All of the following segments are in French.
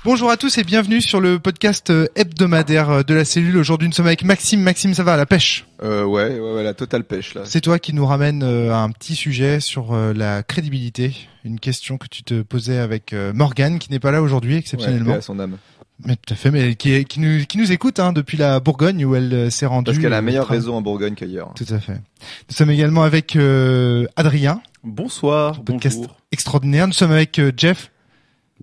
Bonjour à tous et bienvenue sur le podcast hebdomadaire de la cellule. Aujourd'hui, nous sommes avec Maxime. Maxime, ça va, la pêche? Ouais, la totale pêche, là. C'est toi qui nous ramène à un petit sujet sur la crédibilité. Une question que tu te posais avec Morgane, qui n'est pas là aujourd'hui, exceptionnellement. Ouais, à son âme. Mais tout à fait, mais qui nous écoute depuis la Bourgogne où elle s'est rendue. Parce qu'elle a un meilleur réseau en Bourgogne qu'ailleurs. Tout à fait. Nous sommes également avec Adrien. Bonsoir, Podcast bonjour. extraordinaire. Nous sommes avec Jeff.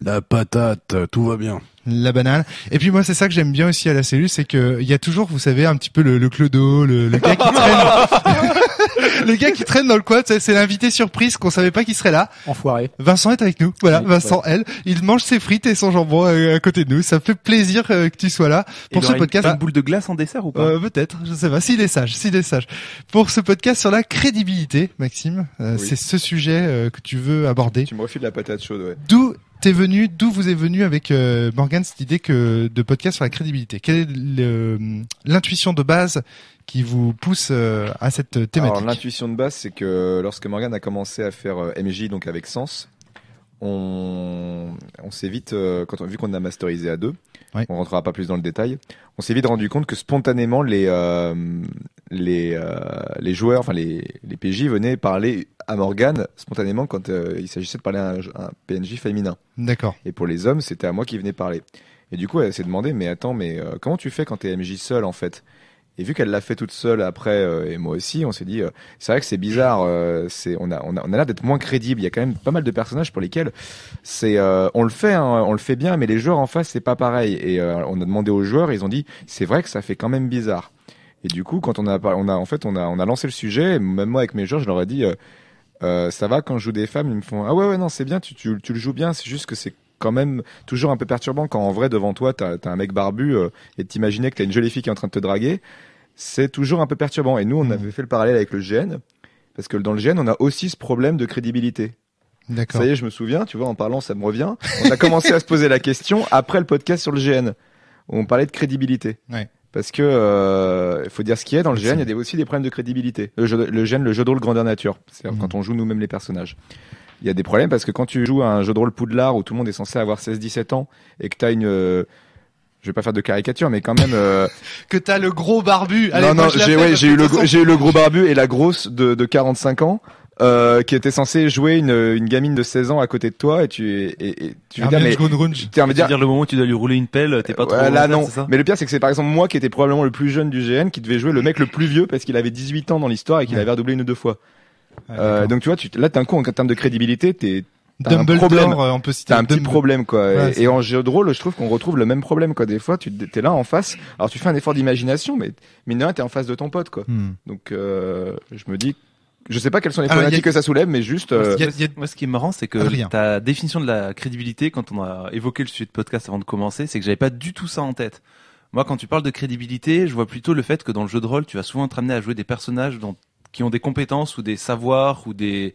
La patate, tout va bien. La banane. Et puis moi, c'est ça que j'aime bien aussi à la cellule, c'est que il y a toujours, vous savez, un petit peu le clodo, le gars qui traîne, le gars qui traîne dans le coin. C'est l'invité surprise qu'on savait pas qu'il serait là. Enfoiré. Vincent est avec nous. Voilà, Oui, Vincent, il mange ses frites et son jambon à côté de nous. Ça fait plaisir que tu sois là pour ce podcast. Une boule de glace en dessert ou pas? Peut-être, je sais pas. S'il est sage. Pour ce podcast sur la crédibilité, Maxime, Oui. c'est ce sujet que tu veux aborder. Tu me refiles la patate chaude, ouais. D'où vous est venu avec Morgane cette idée de podcast sur la crédibilité? Quelle est l'intuition de base qui vous pousse à cette thématique? Alors, l'intuition de base, c'est que lorsque Morgane a commencé à faire MJ, donc avec Sens, on s'est vite, vu qu'on a masterisé à deux, ouais. On rentrera pas plus dans le détail, on s'est vite rendu compte que spontanément les joueurs, enfin les PJ venaient parler à Morgane spontanément quand il s'agissait de parler à un PNJ féminin. D'accord. Et pour les hommes, c'était à moi qui venait parler. Et du coup, elle s'est demandé, mais attends, comment tu fais quand t'es MJ seul en fait? Et vu qu'elle l'a fait toute seule après, et moi aussi, on s'est dit, c'est vrai que c'est bizarre. On a l'air d'être moins crédible. Il y a quand même pas mal de personnages pour lesquels on le fait, on le fait bien, mais les joueurs en face, c'est pas pareil. Et on a demandé aux joueurs, ils ont dit, c'est vrai que ça fait quand même bizarre. Et du coup, quand on a lancé le sujet, même moi avec mes joueurs, je leur ai dit, ça va quand je joue des femmes, ils me font, ah ouais, non, c'est bien, tu le joues bien. C'est juste que c'est quand même toujours un peu perturbant quand en vrai devant toi t'as un mec barbu et t'imaginer que t'as une jolie fille qui est en train de te draguer, c'est toujours un peu perturbant. Et nous on avait fait le parallèle avec le GN parce que dans le GN on a aussi ce problème de crédibilité. D'accord. Ça y est, je me souviens, tu vois, en parlant ça me revient, on a commencé à se poser la question après le podcast sur le GN où on parlait de crédibilité. Ouais. Parce que il faut dire ce qu'il y a dans le GN, il y a aussi des problèmes de crédibilité. Le GN, le jeu de rôle grandeur nature, c'est-à-dire quand on joue nous-mêmes les personnages. Il y a des problèmes parce que quand tu joues à un jeu de rôle Poudlard où tout le monde est censé avoir 16-17 ans et que t'as je vais pas faire de caricature, mais quand même que t'as le gros barbu. Allez, non, j'ai eu le gros barbu barbu et la grosse de 45 ans qui était censé jouer une gamine de 16 ans à côté de toi et tu veux dire mais dire le moment où tu dois lui rouler une pelle, t'es pas trop là non, c'est ça? mais le pire c'est que c'est par exemple moi qui étais probablement le plus jeune du GN qui devait jouer le mec le plus vieux parce qu'il avait 18 ans dans l'histoire et qu'il avait redoublé une ou deux fois. Donc tu vois, là t'as un coup en termes de crédibilité, t'as un problème. On peut citer T'as un petit problème quoi. Ouais, et en jeu de rôle, je trouve qu'on retrouve le même problème quoi. Des fois, t'es là en face. Alors tu fais un effort d'imagination, mais mine de rien, t'es en face de ton pote quoi. Donc je me dis, je sais pas quelles sont les problématiques que ça soulève, mais juste. Moi, ce qui est marrant, c'est que ta définition de la crédibilité, quand on a évoqué le sujet de podcast avant de commencer, c'est que j'avais pas du tout ça en tête. Moi, quand tu parles de crédibilité, je vois plutôt le fait que dans le jeu de rôle, tu vas souvent être amené à jouer des personnages qui ont des compétences ou des savoirs ou des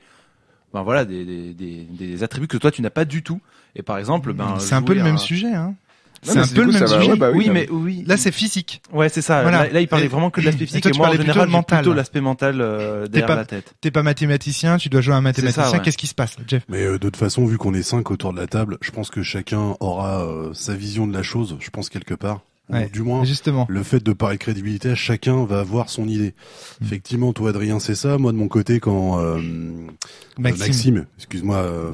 attributs que toi tu n'as pas du tout. Et par exemple, c'est un peu le même sujet, hein. C'est un peu le même sujet. Oui. Là, c'est physique. Ouais, c'est ça. Voilà. Là, il parlait vraiment que de l'aspect physique. Et toi, moi, en général, j'ai plutôt l'aspect mental derrière la tête. T'es pas mathématicien, tu dois jouer à un mathématicien. Ça, ouais. Qu'est-ce qui se passe, Jeff? Mais de toute façon, vu qu'on est 5 autour de la table, je pense que chacun aura sa vision de la chose, je pense quelque part. Ouais, du moins, justement. Le fait de parler de crédibilité, chacun va avoir son idée. Effectivement, toi, Adrien, c'est ça. Moi, de mon côté, quand Maxime, excuse-moi,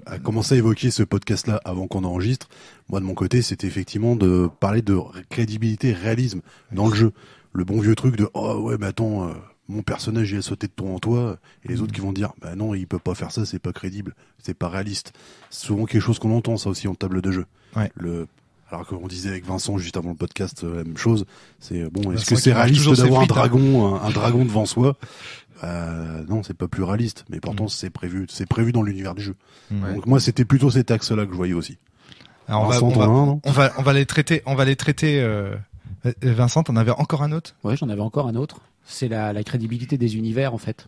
a commencé à évoquer ce podcast-là avant qu'on enregistre, moi, de mon côté, c'était effectivement de parler de crédibilité, réalisme dans le jeu. Le bon vieux truc de « Oh ouais, mais attends, mon personnage, il a sauté de ton en toi. » Et les autres qui vont dire « Bah non, il peut pas faire ça, c'est pas crédible, c'est pas réaliste. » C'est souvent quelque chose qu'on entend, ça aussi, en table de jeu. Ouais. Alors qu'on disait avec Vincent juste avant le podcast la même chose, c'est bon, est-ce c'est que vrai c'est réaliste d'avoir un dragon dragon devant soi? Non, c'est pas plus réaliste, mais pourtant c'est prévu dans l'univers du jeu. Donc moi c'était plutôt cet axe-là que je voyais aussi. Alors Vincent, on va les traiter. Vincent, t'en avais encore un autre? Ouais, j'en avais encore un autre. C'est la crédibilité des univers en fait.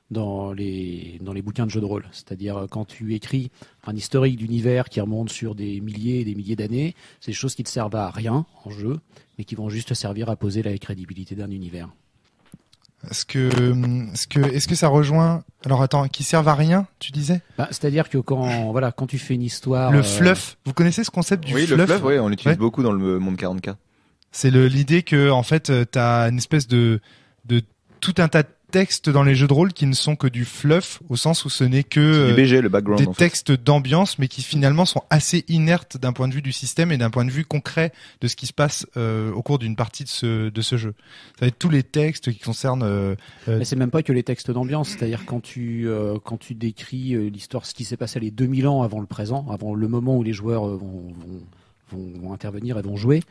Dans les bouquins de jeux de rôle. C'est-à-dire quand tu écris un historique d'univers qui remonte sur des milliers et des milliers d'années, c'est des choses qui ne servent à rien en jeu, mais qui vont juste servir à poser la crédibilité d'un univers. Est-ce que ça rejoint? Alors attends, qui servent à rien, tu disais? C'est-à-dire que quand tu fais une histoire, le fluff. Vous connaissez ce concept du fluff? Oui, le fluff, oui, on l'utilise beaucoup dans le monde 40K. C'est l'idée que en fait t'as une espèce de tout un tas de textes dans les jeux de rôle qui ne sont que du fluff, au sens où ce n'est que du BG, le background, des textes d'ambiance, mais qui finalement sont assez inertes d'un point de vue du système et d'un point de vue concret de ce qui se passe au cours d'une partie de ce jeu. Ça va être tous les textes qui concernent. Mais c'est même pas que les textes d'ambiance, c'est-à-dire quand tu décris l'histoire, ce qui s'est passé les 2000 ans avant le présent, avant le moment où les joueurs vont intervenir et vont jouer.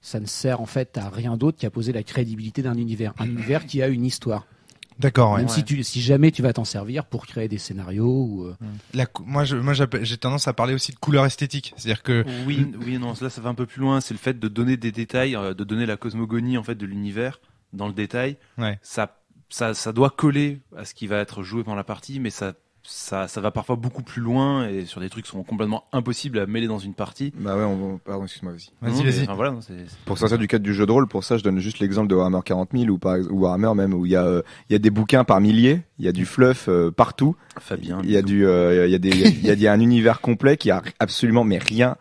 Ça ne sert en fait à rien d'autre qu'à poser la crédibilité d'un univers, un univers qui a une histoire. D'accord. Ouais. Même si jamais tu vas t'en servir pour créer des scénarios ou. Moi, j'ai tendance à parler aussi de couleur esthétique, c'est-à-dire que. Oui, non, là ça va un peu plus loin. C'est le fait de donner des détails, de donner la cosmogonie en fait de l'univers dans le détail. Ouais. Ça doit coller à ce qui va être joué pendant la partie, mais ça va parfois beaucoup plus loin et sur des trucs qui sont complètement impossibles à mêler dans une partie. Bah ouais, pardon, excuse-moi, vas-y. Vas-y. Enfin, voilà, Pour sortir du cadre du jeu de rôle, pour ça, je donne juste l'exemple de Warhammer 40 000 ou Warhammer même, où il y a des bouquins par milliers, il y a du fluff partout. Fabien. Il y a un univers complet qui a absolument, mais rien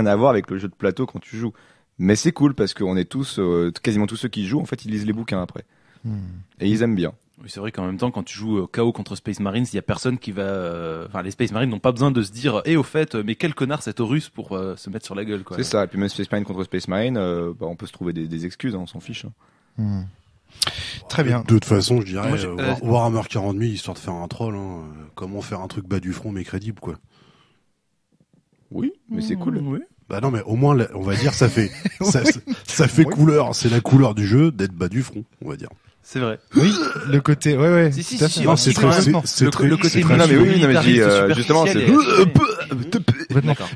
à voir avec le jeu de plateau quand tu joues. Mais c'est cool parce qu'on est tous, quasiment tous ceux qui jouent, en fait, ils lisent les bouquins après. Et ils aiment bien. Oui, c'est vrai qu'en même temps, quand tu joues KO contre Space Marines, il y a personne qui va. Enfin, les Space Marines n'ont pas besoin de se dire, au fait, mais quel connard cet Horus pour se mettre sur la gueule, quoi. C'est ça. Et puis même Space Marine contre Space Marine, on peut se trouver des excuses, on s'en fiche. Très bien. De toute façon, je dirais Warhammer 40 000 histoire de faire un troll. Comment faire un truc bas du front mais crédible, quoi. Oui, mais c'est cool. Oui. Bah non, mais au moins, on va dire, ça fait ça fait couleur. C'est la couleur du jeu d'être bas du front, on va dire. C'est vrai. Oui, le côté, ouais. Si, Non, c'est très, le côté non, mais oui, non, mais je dis, justement, c'est.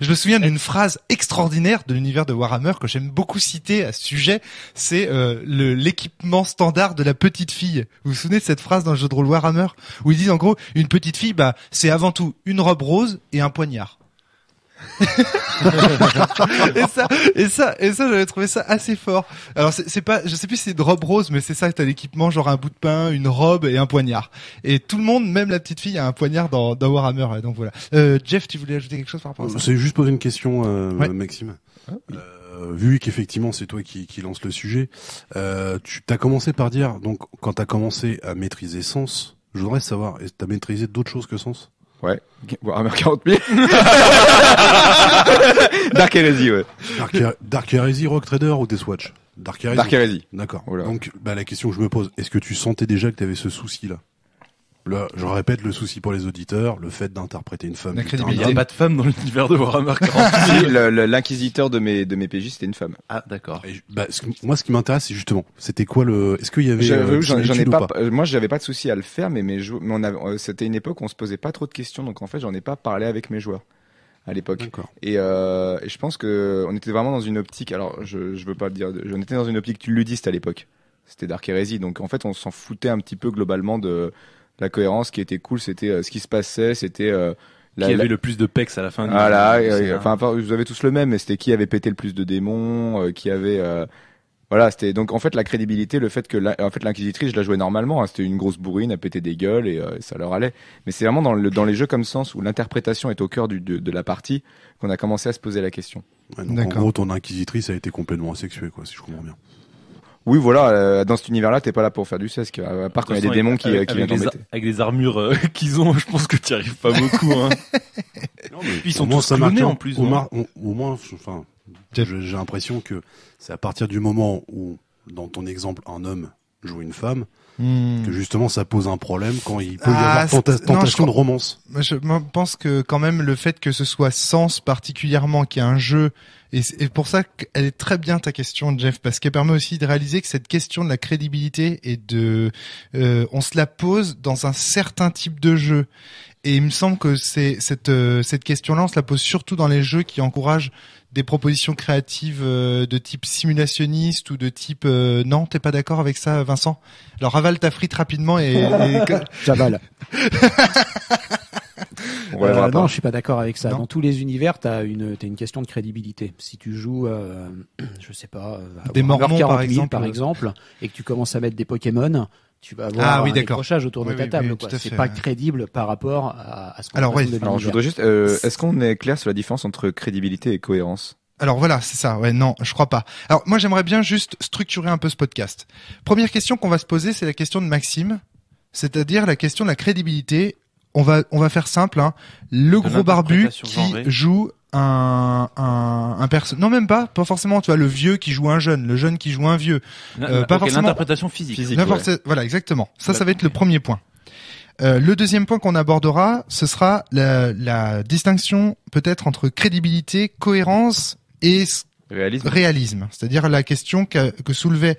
Je me souviens d'une phrase extraordinaire de l'univers de Warhammer que j'aime beaucoup citer à ce sujet. C'est l'équipement standard de la petite fille. Vous vous souvenez de cette phrase dans le jeu de rôle Warhammer où ils disent en gros une petite fille, c'est avant tout une robe rose et un poignard. et ça j'avais trouvé ça assez fort. Alors c'est pas, je sais plus si c'est de robe rose, mais c'est ça, t'as l'équipement genre un bout de pain, une robe et un poignard. Et tout le monde, même la petite fille, a un poignard dans Warhammer. Et donc voilà. Jeff, tu voulais ajouter quelque chose par rapport à ça? C'est juste poser une question, Maxime. Vu qu'effectivement c'est toi qui lance le sujet, tu t'as commencé par dire, donc quand t'as commencé à maîtriser Sens, je voudrais savoir, t'as maîtrisé d'autres choses que Sens? Ouais, Warhammer 40 000. Dark Heresy, ouais. Dark Heresy, Rogue Trader ou Deathwatch? Dark Heresy. D'accord. Voilà. Donc, la question que je me pose, est-ce que tu sentais déjà que tu avais ce souci-là? Là, je répète, le souci pour les auditeurs, le fait d'interpréter une femme. Il n'y a pas de femme dans l'univers de Warhammer 40 000. L'inquisiteur de mes PJ, c'était une femme. Ah, d'accord. Moi, ce qui m'intéresse, c'est justement, c'était quoi est-ce qu'il y avait, j'en ai pas, moi, j'avais pas de souci à le faire, mais c'était une époque où on se posait pas trop de questions, donc en fait, j'en ai pas parlé avec mes joueurs à l'époque. D'accord. Et je pense que on était vraiment dans une optique, alors, je veux pas le dire, on était dans une optique ludiste à l'époque. C'était Dark Heresy, donc en fait, on s'en foutait un petit peu globalement de la cohérence. Qui était cool, c'était ce qui se passait, c'était qui avait le plus de pecs à la fin. Voilà, enfin vous avez tous le même, mais c'était qui avait pété le plus de démons, qui avait voilà, c'était donc en fait la crédibilité, le fait que l'inquisitrice, je la jouais normalement, c'était une grosse bourrine, elle pétait des gueules et ça leur allait. Mais c'est vraiment dans les jeux comme Sens où l'interprétation est au cœur de la partie qu'on a commencé à se poser la question. Ouais, donc en gros, ton inquisitrice a été complètement asexuée, quoi, si je comprends bien. Oui, voilà, dans cet univers-là, t'es pas là pour faire du sesque, à part quand il y a des démons qui viennent t'embêter. Avec les armures qu'ils ont, je pense que t'y arrives pas beaucoup, hein. Non, mais puis ils sont tous clonés en plus. Au moins, enfin, j'ai l'impression que c'est à partir du moment où, dans ton exemple, un homme joue une femme, que justement ça pose un problème quand il peut y avoir tentation de romance. Je pense que quand même le fait que ce soit Sens particulièrement, qui est un jeu, et pour ça qu'elle est très bien ta question, Jeff, parce qu'elle permet aussi de réaliser que cette question de la crédibilité et on se la pose dans un certain type de jeu. Et il me semble que cette question-là, on se la pose surtout dans les jeux qui encouragent des propositions créatives de type simulationniste ou de type non, t'es pas d'accord avec ça, Vincent? Alors avale ta frite rapidement et j'avale. Non, je suis pas d'accord avec ça. Non. Dans tous les univers, t'as une question de crédibilité. Si tu joues, je sais pas, des Mormons par exemple, et que tu commences à mettre des Pokémon, tu vas avoir un décrochage autour de ta table. C'est pas crédible par rapport à ce qu'on Alors je voudrais juste, est-ce qu'on est clair sur la différence entre crédibilité et cohérence? Alors voilà, c'est ça. Ouais, non, je crois pas. Alors moi, j'aimerais bien juste structurer un peu ce podcast. Première question qu'on va se poser, c'est la question de Maxime, c'est-à-dire la question de la crédibilité. On va faire simple, hein. Le gros barbu qui joue un personnage. Non, même pas forcément, tu vois, le vieux qui joue un jeune, le jeune qui joue un vieux. Pas forcément l'interprétation physique. Voilà, exactement. Ça va être le premier point. Le deuxième point qu'on abordera, ce sera la distinction peut-être entre crédibilité, cohérence et réalisme. C'est-à-dire la question que soulevait,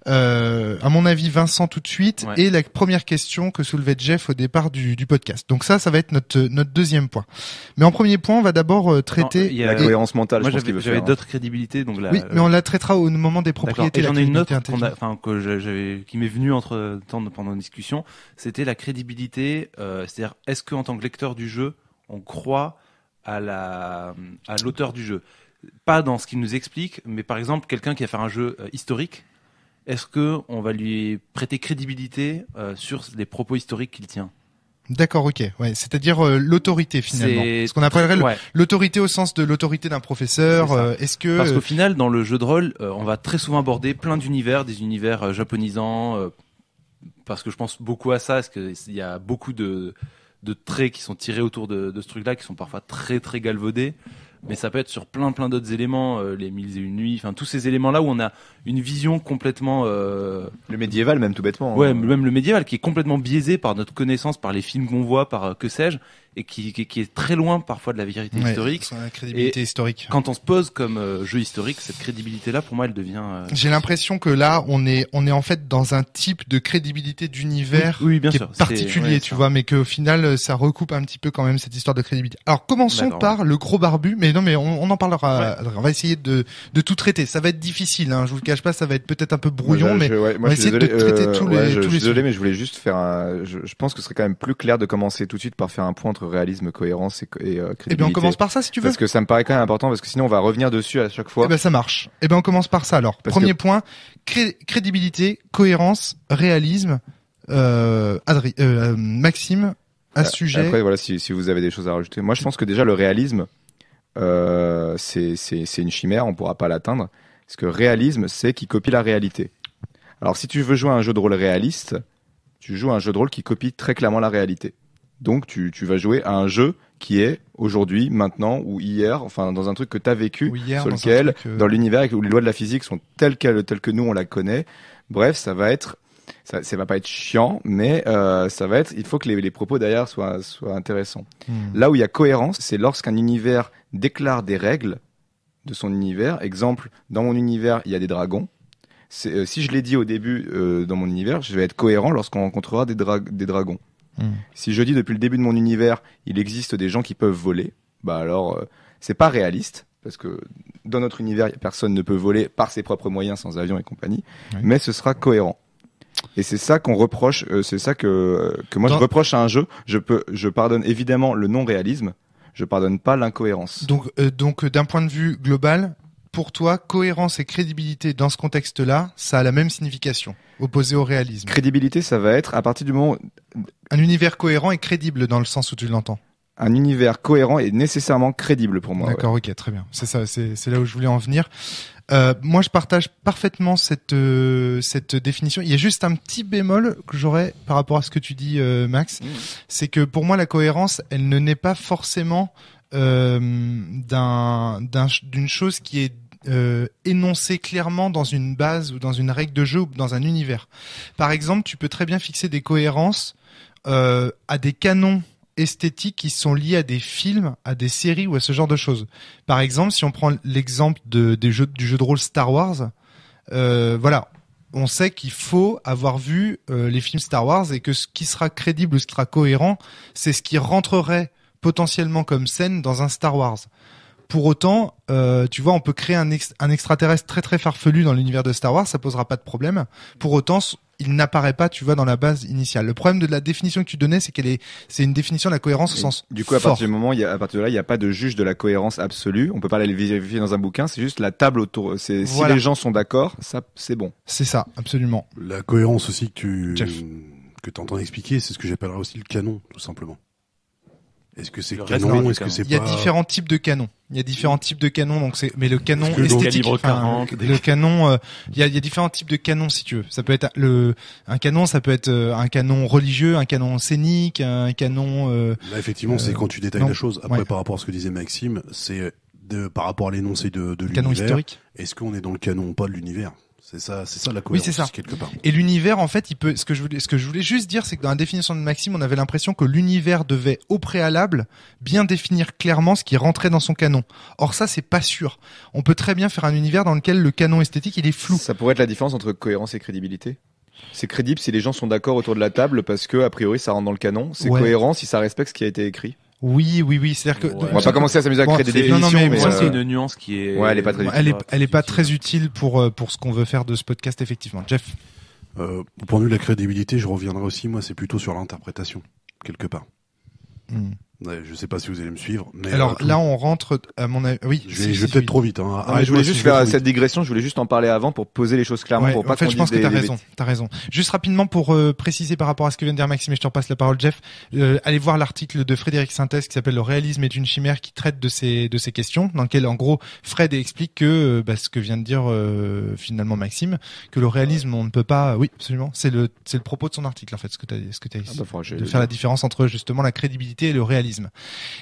à mon avis, Vincent tout de suite, et la première question que soulevait Jeff au départ du podcast. Donc ça va être notre deuxième point. Mais en premier point, on va d'abord traiter la cohérence mentale. Moi, j'avais d'autres crédibilités, donc oui, mais on la traitera au moment des propriétés. Et j'en ai une autre qui m'est venue entre temps pendant une discussion. C'était la crédibilité, c'est-à-dire est-ce que en tant que lecteur du jeu, on croit à l'auteur du jeu. Pas dans ce qu'il nous explique, mais par exemple, quelqu'un qui va faire un jeu historique, est-ce que on va lui prêter crédibilité sur les propos historiques qu'il tient? D'accord, ok. Ouais, c'est-à-dire l'autorité finalement. Ce qu'on appellerait l'autorité au sens de l'autorité d'un professeur. Est-ce que parce qu'au final, dans le jeu de rôle, on va très souvent aborder plein d'univers, des univers japonisants, parce que je pense beaucoup à ça, parce que il y a beaucoup de traits qui sont tirés autour de ce truc-là, qui sont parfois très très galvaudés. Mais ça peut être sur plein d'autres éléments, les 1001 nuits, enfin tous ces éléments-là où on a une vision complètement le médiéval même tout bêtement. Ouais, même le médiéval qui est complètement biaisé par notre connaissance, par les films qu'on voit, par que sais-je, et qui est très loin parfois de la vérité historique. Sur la crédibilité historique. Quand on se pose comme jeu historique, cette crédibilité-là, pour moi, elle devient. J'ai l'impression que là, on est en fait dans un type de crédibilité d'univers bien qui est particulier, tu vois, mais qu'au final, ça recoupe un petit peu quand même cette histoire de crédibilité. Alors commençons par le gros barbu, mais on en parlera. On va essayer de tout traiter. Ça va être difficile, hein. Je vous le cache pas, ça va être peut-être un peu brouillon, mais on va essayer de traiter tous les. Je suis désolé, mais je voulais juste faire je pense que ce serait quand même plus clair de commencer tout de suite par faire un point entre réalisme, cohérence et crédibilité. Eh bien, on commence par ça si tu veux. Parce que ça me paraît quand même important, parce que sinon on va revenir dessus à chaque fois. Eh ben ça marche. Eh ben on commence par ça alors. Premier point, crédibilité, cohérence, réalisme. Maxime, à ce sujet. Après voilà, si vous avez des choses à rajouter. Moi je pense que déjà le réalisme, c'est une chimère, on pourra pas l'atteindre. Parce que réalisme, c'est qui copie la réalité. Alors si tu veux jouer à un jeu de rôle réaliste, tu joues à un jeu de rôle qui copie très clairement la réalité. Donc tu vas jouer à un jeu qui est aujourd'hui, maintenant ou hier, enfin dans un truc que tu as vécu, sur lequel, dans l'univers où les lois de la physique sont telles que nous on la connaît. Bref, ça va pas être chiant, mais ça va être, il faut que les propos derrière soient intéressants. Là où il y a cohérence, c'est lorsqu'un univers déclare des règles de son univers. Exemple, dans mon univers, il y a des dragons. Si je l'ai dit au début dans mon univers, je vais être cohérent lorsqu'on rencontrera des dragons. Si je dis depuis le début de mon univers, il existe des gens qui peuvent voler, bah alors c'est pas réaliste parce que dans notre univers, personne ne peut voler par ses propres moyens sans avion et compagnie, mais ce sera cohérent. Et c'est ça qu'on reproche, c'est ça que moi je reproche à un jeu. Je pardonne évidemment le non-réalisme, je pardonne pas l'incohérence. Donc d'un point de vue global, pour toi, cohérence et crédibilité dans ce contexte-là, ça a la même signification, opposé au réalisme. Crédibilité, ça va être à partir du moment un univers cohérent et crédible dans le sens où tu l'entends. Un univers cohérent est nécessairement crédible pour moi. D'accord, ok, très bien. C'est ça, c'est là où je voulais en venir. Moi, je partage parfaitement cette définition. Il y a juste un petit bémol que j'aurais par rapport à ce que tu dis, Max. C'est que pour moi, la cohérence, elle ne naît pas forcément d'une chose qui est énoncée clairement dans une base ou dans une règle de jeu ou dans un univers. Par exemple, tu peux très bien fixer des cohérences à des canons esthétiques qui sont liés à des films, à des séries ou à ce genre de choses. Par exemple, si on prend l'exemple du jeu de rôle Star Wars, voilà, on sait qu'il faut avoir vu les films Star Wars et que ce qui sera crédible ou ce qui sera cohérent, c'est ce qui rentrerait potentiellement comme scène dans un Star Wars. Pour autant, tu vois, on peut créer un extraterrestre très très farfelu dans l'univers de Star Wars, ça posera pas de problème. Pour autant, il n'apparaît pas, tu vois, dans la base initiale. Le problème de la définition que tu donnais, c'est une définition de la cohérence au sens du coup, à partir du moment, à partir de là, il n'y a pas de juge de la cohérence absolue. On peut pas aller vérifier dans un bouquin. C'est juste la table autour. Si les gens sont d'accord, ça, c'est bon. C'est ça, absolument. La cohérence aussi que tu entends expliquer, c'est ce que j'appellerais aussi le canon, tout simplement. Est-ce que c'est canon? Est-ce que c'est pas... Il y a différents types de canons. Donc mais le canon esthétique, le canon, il y a différents types de canons si tu veux. Ça peut être un canon, ça peut être un canon religieux, un canon scénique, un canon. Là effectivement, c'est quand tu détailles la chose. Après, par rapport à ce que disait Maxime, c'est par rapport à l'énoncé de l'univers. Canon historique. Est-ce qu'on est dans le canon ou pas de l'univers? C'est ça la cohérence. Oui, c'est ça. Quelque part. Et l'univers, en fait, ce que je voulais juste dire, c'est que dans la définition de Maxime, on avait l'impression que l'univers devait, au préalable, bien définir clairement ce qui rentrait dans son canon. Or, ça, c'est pas sûr. On peut très bien faire un univers dans lequel le canon esthétique, il est flou. Ça pourrait être la différence entre cohérence et crédibilité. C'est crédible si les gens sont d'accord autour de la table parce que, a priori, ça rentre dans le canon. C'est cohérent si ça respecte ce qui a été écrit. Oui. C'est-à-dire que on va pas commencer à s'amuser à créer des définitions. Non, mais moi, c'est une nuance qui est. Ouais, elle est pas très utile. Elle est pas très utile pour ce qu'on veut faire de ce podcast, effectivement. Jeff. Au point de vue de la crédibilité, je reviendrai aussi. Moi, c'est plutôt sur l'interprétation, quelque part. Ouais, je sais pas si vous allez me suivre. Mais alors là, on rentre à mon avis. Oui. Je vais peut-être trop vite. Hein. Je voulais juste faire cette digression. Je voulais juste en parler avant pour poser les choses clairement. Pour pas en fait, je pense que t'as raison. Juste rapidement pour préciser par rapport à ce que vient de dire Maxime, et je te repasse la parole, Jeff. Allez voir l'article de Frédéric Sintès qui s'appelle Le réalisme est une chimère, qui traite de ces questions, dans lequel en gros Fred explique que ce que vient de dire finalement Maxime, que le réalisme on ne peut pas. Oui, absolument. C'est le propos de son article en fait, ce que t'as ici, de faire la différence entre justement la crédibilité et le réalisme.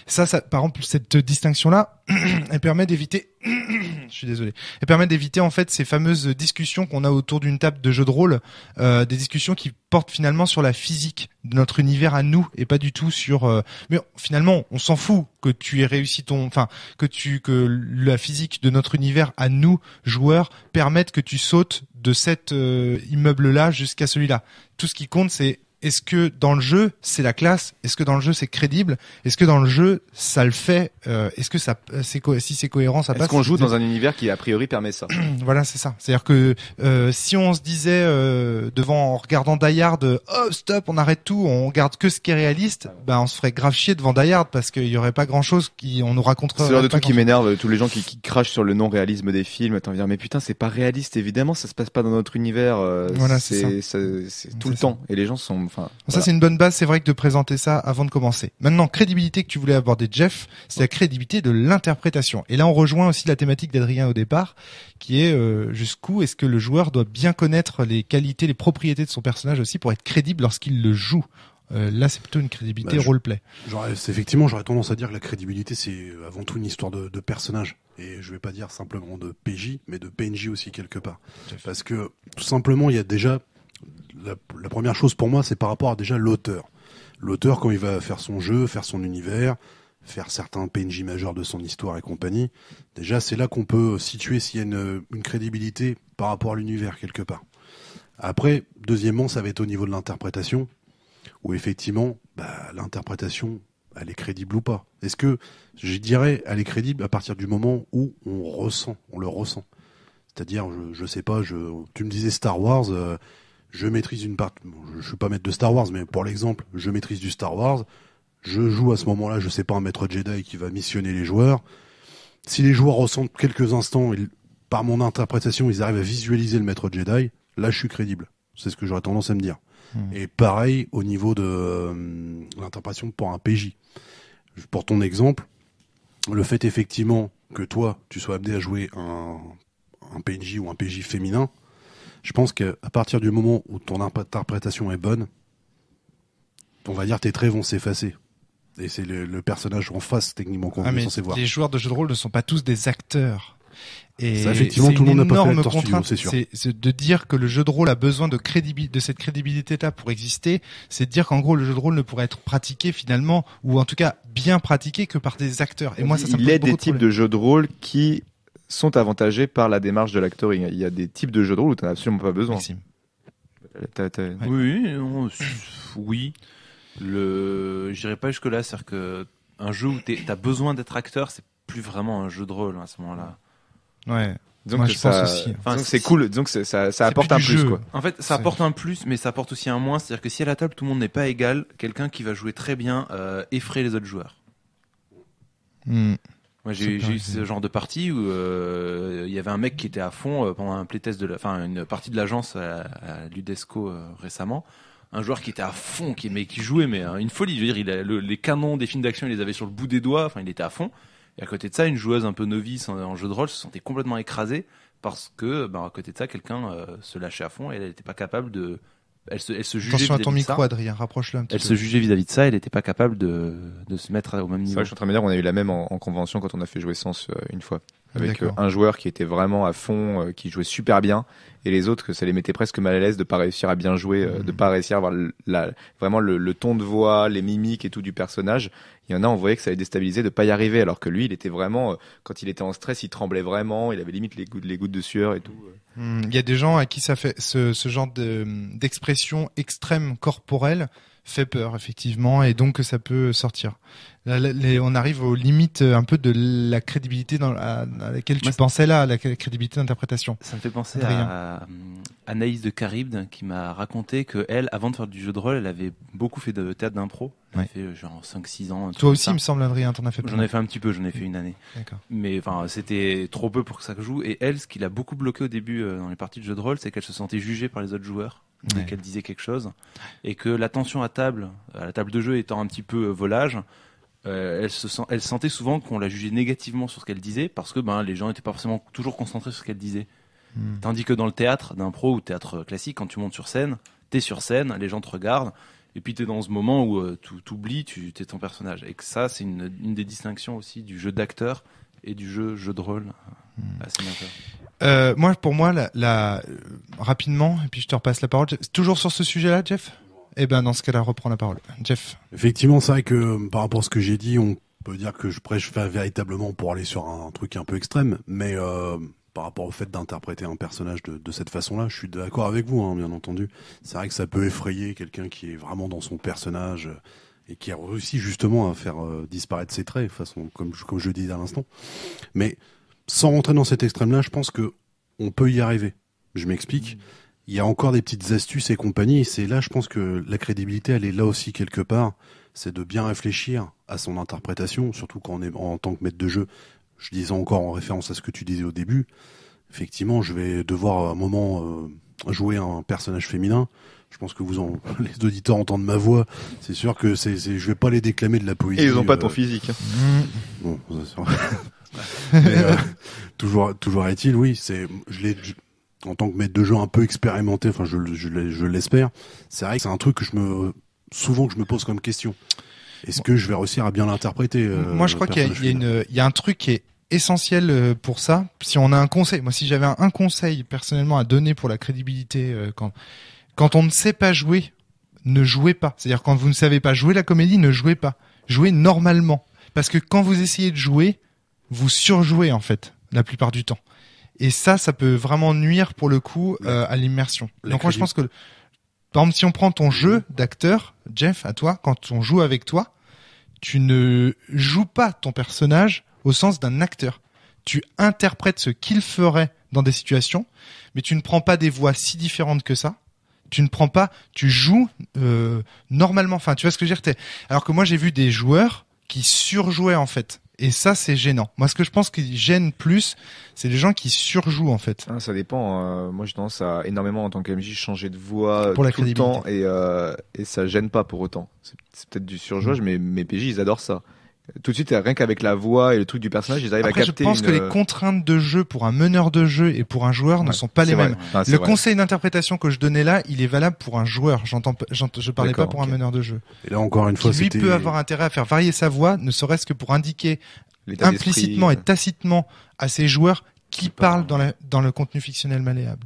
Ça, par exemple, cette distinction-là, elle permet d'éviter, je suis désolé, elle permet d'éviter en fait ces fameuses discussions qu'on a autour d'une table de jeu de rôle, des discussions qui portent finalement sur la physique de notre univers à nous et pas du tout sur. Mais finalement, on s'en fout que tu aies réussi que la physique de notre univers à nous joueurs permette que tu sautes de cet immeuble-là jusqu'à celui-là. Tout ce qui compte, c'est est-ce que dans le jeu c'est la classe? Est-ce que dans le jeu c'est crédible? Est-ce que dans le jeu ça le fait? Est-ce que si c'est cohérent, ça passe? Est-ce qu'on joue dans un univers qui a priori permet ça? Voilà, c'est ça. C'est-à-dire que si on se disait en regardant Die Hard, oh stop, on arrête tout, on regarde que ce qui est réaliste, on se ferait grave chier devant Die Hard parce qu'il y aurait pas grand-chose on nous raconterait. C'est le genre de truc qui m'énerve, tous les gens qui crachent sur le non-réalisme des films. Attends, mais putain, c'est pas réaliste évidemment, ça se passe pas dans notre univers. Voilà, c'est tout le temps et les gens sont. Ça, c'est une bonne base, c'est vrai, que de présenter ça avant de commencer. Maintenant, crédibilité que tu voulais aborder, Jeff, c'est la crédibilité de l'interprétation. Et là, on rejoint aussi la thématique d'Adrien au départ, qui est jusqu'où est-ce que le joueur doit bien connaître les qualités, les propriétés de son personnage aussi pour être crédible lorsqu'il le joue. Là, c'est plutôt une crédibilité roleplay. Effectivement, j'aurais tendance à dire que la crédibilité, c'est avant tout une histoire de personnage. Et je vais pas dire simplement de PJ, mais de PNJ aussi quelque part. Parce que, tout simplement, il y a déjà... La première chose pour moi, c'est par rapport à déjà l'auteur. L'auteur, quand il va faire son jeu, faire son univers, faire certains PNJ majeurs de son histoire et compagnie, déjà c'est là qu'on peut situer s'il y a une crédibilité par rapport à l'univers quelque part. Après, deuxièmement, ça va être au niveau de l'interprétation, où effectivement, l'interprétation, elle est crédible ou pas. Est-ce que, je dirais, elle est crédible à partir du moment où on le ressent. C'est-à-dire, je sais pas, tu me disais Star Wars... je maîtrise une partie, je suis pas maître de Star Wars, mais pour l'exemple, je maîtrise du Star Wars, je joue à ce moment-là, je sais pas, un maître Jedi qui va missionner les joueurs. Si les joueurs ressentent quelques instants, par mon interprétation, ils arrivent à visualiser le maître Jedi, là je suis crédible. C'est ce que j'aurais tendance à me dire. Et pareil au niveau de l'interprétation pour un PJ. Pour ton exemple, le fait effectivement que toi, tu sois amené à jouer un PNJ ou un PJ féminin, je pense qu'à partir du moment où ton interprétation est bonne, on va dire tes traits vont s'effacer. Et c'est le personnage en face, techniquement, qu'on est censé voir. Les joueurs de jeux de rôle ne sont pas tous des acteurs. Et ça, effectivement, tout le monde n'a pas fait l'acteur studio, c'est sûr. C'est de dire que le jeu de rôle a besoin de cette crédibilité-là pour exister. C'est de dire qu'en gros, le jeu de rôle ne pourrait être pratiqué finalement, ou en tout cas bien pratiqué, que par des acteurs. Et moi, ça me pose beaucoup de problèmes. Il y a des types de jeux de rôle qui sont avantagés par la démarche de l'actoring. Il y a des types de jeux de rôle où tu n'as absolument pas besoin. Maxime. Oui. J'irai pas jusque là, c'est-à-dire que un jeu où t'as besoin d'être acteur, c'est plus vraiment un jeu de rôle à ce moment-là. Ouais. Disons Moi, que je pense aussi. Disons que c'est cool. Disons que ça apporte un plus, quoi. En fait, ça apporte un plus, mais ça apporte aussi un moins. C'est-à-dire que si à la table tout le monde n'est pas égal, quelqu'un qui va jouer très bien effraie les autres joueurs. Moi, j'ai eu ce genre de partie où il y avait un mec qui était à fond pendant un playtest une partie de l'agence à Ludesco récemment. Un joueur qui était à fond, qui jouait mais une folie. Je veux dire, les canons des films d'action, il les avait sur le bout des doigts. Enfin, il était à fond. Et à côté de ça, une joueuse un peu novice en jeu de rôle se sentait complètement écrasée parce que, à côté de ça, quelqu'un se lâchait à fond et elle n'était pas capable de. Elle se jugeait. Attention à ton micro, ça. Adrien, rapproche-le un petit peu. Elle se jugeait vis-à-vis de ça, elle n'était pas capable de se mettre au même niveau. C'est vrai que je suis en train de me dire, on a eu la même en convention quand on a fait jouer Sens une fois. Avec un joueur qui était vraiment à fond, qui jouait super bien, et les autres que ça les mettait presque mal à l'aise de pas réussir à bien jouer, de pas réussir à avoir vraiment le ton de voix, les mimiques et tout du personnage. Il y en a, on voyait que ça allait déstabiliser de pas y arriver, alors que lui, il était vraiment, quand il était en stress, il tremblait vraiment, il avait limite les gouttes de sueur et tout. Il y a des gens à qui ça fait ce genre d'expression extrême corporelle fait peur, effectivement, et donc ça peut sortir. Là, on arrive aux limites un peu de la crédibilité à laquelle tu pensais là, la crédibilité d'interprétation. Ça me fait penser à Anaïs de Caribde qui m'a raconté que elle, avant de faire du jeu de rôle, elle avait beaucoup fait de théâtre d'impro. Elle a fait genre 5-6 ans. Toi aussi, il me semble, Adrien, t'en as fait. J'en ai fait un petit peu, j'en ai fait une année. D'accord. Mais enfin, c'était trop peu pour que ça joue. Et elle, ce qui l'a beaucoup bloqué au début dans les parties de jeu de rôle, c'est qu'elle se sentait jugée par les autres joueurs dès qu'elle disait quelque chose, et que l'attention à la table de jeu étant un petit peu volage. Elle sentait souvent qu'on la jugeait négativement sur ce qu'elle disait parce que les gens n'étaient pas forcément toujours concentrés sur ce qu'elle disait. Tandis que dans le théâtre d'impro ou théâtre classique, quand tu montes sur scène, t'es sur scène, les gens te regardent et puis t'es dans ce moment où t'oublies, t'es ton personnage. Et que ça, c'est une des distinctions aussi du jeu d'acteur et du jeu de rôle. Assez bien. Pour moi, rapidement, et puis je te repasse la parole. Toujours sur ce sujet-là, Jeff? Eh ben, dans ce cas-là, reprends la parole. Jeff. Effectivement, c'est vrai que par rapport à ce que j'ai dit, on peut dire que je prêche véritablement pour aller sur un truc un peu extrême, mais par rapport au fait d'interpréter un personnage de cette façon-là, je suis d'accord avec vous, bien entendu. C'est vrai que ça peut effrayer quelqu'un qui est vraiment dans son personnage et qui a réussi justement à faire disparaître ses traits, façon comme je le disais à l'instant. Mais sans rentrer dans cet extrême-là, je pense que on peut y arriver. Je m'explique. Il y a encore des petites astuces et compagnie, et c'est là, je pense que la crédibilité, elle est là aussi quelque part. C'est de bien réfléchir à son interprétation, surtout quand on est en tant que maître de jeu. Je disais encore en référence à ce que tu disais au début. Effectivement, je vais devoir à un moment jouer un personnage féminin. Je pense que les auditeurs entendent ma voix. C'est sûr que je vais pas les déclamer de la poésie. Et ils ont pas ton physique. Bon, mais, toujours est-il, oui, en tant que maître de jeu un peu expérimenté, enfin je l'espère, c'est vrai que c'est un truc que je me pose comme question. Est-ce que je vais réussir à bien l'interpréter Moi, je crois qu'il y a un truc qui est essentiel pour ça. Si on a un conseil, moi si j'avais un conseil personnellement à donner pour la crédibilité, quand on ne sait pas jouer, ne jouez pas. C'est-à-dire quand vous ne savez pas jouer la comédie, ne jouez pas. Jouez normalement. Parce que quand vous essayez de jouer, vous surjouez en fait, la plupart du temps. Et ça peut vraiment nuire pour le coup à l'immersion. Donc moi je pense que, par exemple, si on prend ton jeu d'acteur, Jeff, à toi, quand on joue avec toi, tu ne joues pas ton personnage au sens d'un acteur. Tu interprètes ce qu'il ferait dans des situations, mais tu ne prends pas des voix si différentes que ça. Tu joues normalement. Enfin, tu vois ce que je veux dire. Alors que moi j'ai vu des joueurs qui surjouaient en fait. Et ça, c'est gênant. Moi, ce que je pense qui gêne plus, c'est les gens qui surjouent, en fait. Ça dépend. Moi, j'ai tendance à énormément, en tant qu'MJ, changer de voix pour tout le temps et ça gêne pas pour autant. C'est peut-être du surjouage, mais mes PJ, ils adorent ça. Tout de suite, rien qu'avec la voix et le truc du personnage, ils arrivent à capter. Je pense que les contraintes de jeu pour un meneur de jeu et pour un joueur ne sont pas les mêmes. Le conseil d'interprétation que je donnais là, il est valable pour un joueur. Je parlais pas pour un meneur de jeu. Et là, encore une fois, lui peut avoir intérêt à faire varier sa voix, ne serait-ce que pour indiquer implicitement et tacitement à ses joueurs qui parlent dans le contenu fictionnel malléable.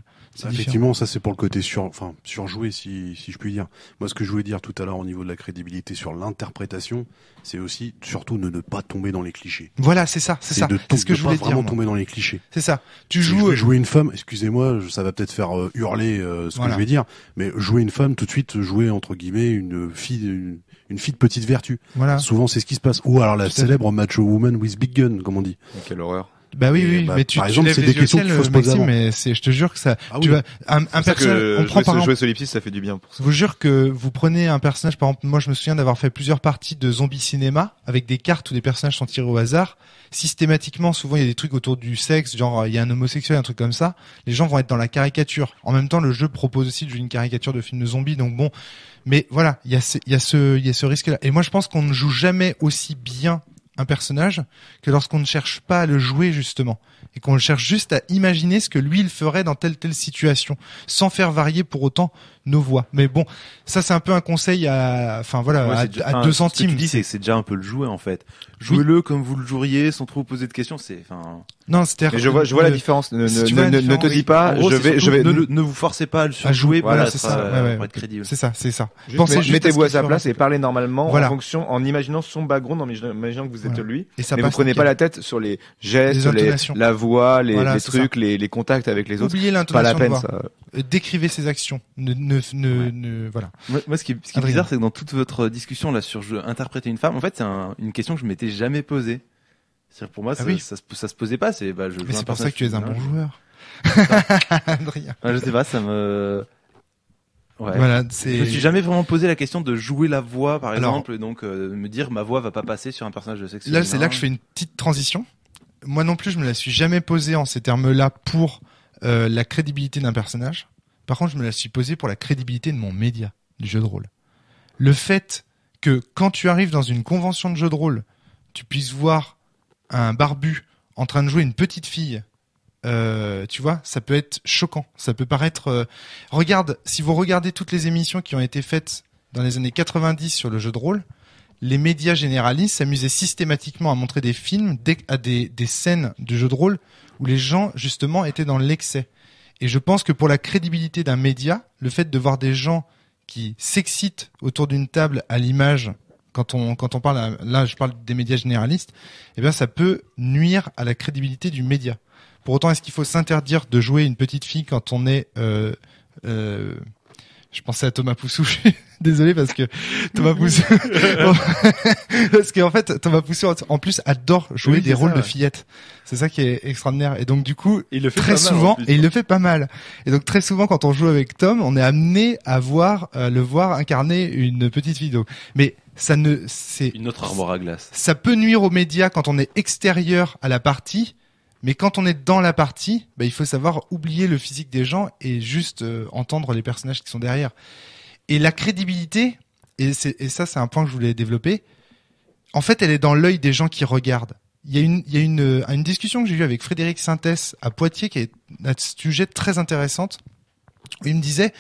Effectivement, ça c'est pour le côté surjoué, si je puis dire. Moi, ce que je voulais dire tout à l'heure au niveau de la crédibilité sur l'interprétation, c'est aussi surtout de ne pas tomber dans les clichés. Voilà, c'est ça. C'est ce que je voulais dire. Vraiment tomber dans les clichés. C'est ça. Je vais jouer une femme. Excusez-moi, ça va peut-être faire hurler que je vais dire, mais jouer une femme, tout de suite jouer entre guillemets une fille de petite vertu. Voilà. Souvent, c'est ce qui se passe. Ou alors la célèbre macho woman with big gun, comme on dit. Quelle horreur. Bah oui, mais par exemple, c'est des questions qu'il faut se poser avant. Mais je te jure que ça, un personnage, on prend par exemple, jouer Solipsiste, ça fait du bien pour ça. Je vous jure que vous prenez un personnage, par exemple, moi je me souviens d'avoir fait plusieurs parties de Zombie Cinéma avec des cartes où des personnages sont tirés au hasard. Systématiquement, souvent il y a des trucs autour du sexe, genre il y a un homosexuel, un truc comme ça. Les gens vont être dans la caricature. En même temps, le jeu propose aussi de jouer une caricature de film de zombies, donc bon. Mais voilà, il y a ce risque-là. Et moi je pense qu'on ne joue jamais aussi bien un personnage que lorsqu'on ne cherche pas à le jouer justement et qu'on cherche juste à imaginer ce que lui il ferait dans telle situation sans faire varier pour autant nos voix. Mais bon, ça c'est un peu un conseil à 2 centimes. Ce que tu dis c'est déjà un peu le jouer en fait. Jouez-le comme vous le joueriez sans trop poser de questions, Non, c'est-à-dire mais je vois la différence. Ne te dis pas ne vous forcez pas à jouer pour être crédible. C'est ça. Mettez-vous à sa place et parlez normalement en imaginant son background, en imaginant que vous êtes lui. Mais vous prenez pas la tête sur les gestes, la voix, les trucs, les contacts avec les autres. Oubliez l'intonation. Pas la peine ça. Décrivez ses actions. Voilà. Moi, ce qui est bizarre, c'est que dans toute votre discussion là sur interpréter une femme, en fait, c'est une question que je m'étais jamais posée. C'est-à-dire pour moi, ça se posait pas. Mais c'est pour ça que tu es un bon joueur. Adrien. Je sais pas, ça me. Ouais. Voilà, je me suis jamais vraiment posé la question de jouer la voix, par exemple, et donc me dire ma voix va pas passer sur un personnage de sexe. Là, c'est là que je fais une petite transition. Moi non plus, je me la suis jamais posée en ces termes-là pour la crédibilité d'un personnage. Par contre, je me la suis posée pour la crédibilité de mon média, du jeu de rôle. Le fait que quand tu arrives dans une convention de jeu de rôle, tu puisses voir un barbu en train de jouer une petite fille, tu vois, ça peut être choquant. Ça peut paraître... si vous regardez toutes les émissions qui ont été faites dans les années 90 sur le jeu de rôle, les médias généralistes s'amusaient systématiquement à montrer des films, des scènes de jeu de rôle où les gens, justement, étaient dans l'excès. Et je pense que pour la crédibilité d'un média, le fait de voir des gens qui s'excitent autour d'une table à l'image, quand on parle, là je parle des médias généralistes, eh bien ça peut nuire à la crédibilité du média. Pour autant, est-ce qu'il faut s'interdire de jouer une petite fille quand on est... je pensais à Thomas Poussou, je suis désolé parce que Thomas Poussou... parce qu'en fait, Thomas Poussou, en plus, adore jouer des rôles de fillettes. C'est ça qui est extraordinaire. Et donc, du coup, il le fait très souvent, et il le fait pas mal. Et donc, très souvent, quand on joue avec Tom, on est amené à le voir incarner une petite fille. Mais c'est une autre armoire à glace. Ça peut nuire aux médias quand on est extérieur à la partie. Mais quand on est dans la partie, il faut savoir oublier le physique des gens et juste entendre les personnages qui sont derrière. Et la crédibilité, et ça c'est un point que je voulais développer, en fait elle est dans l'œil des gens qui regardent. Il y a une discussion que j'ai eue avec Frédéric Sintès à Poitiers qui est un sujet très intéressante. Où il me disait,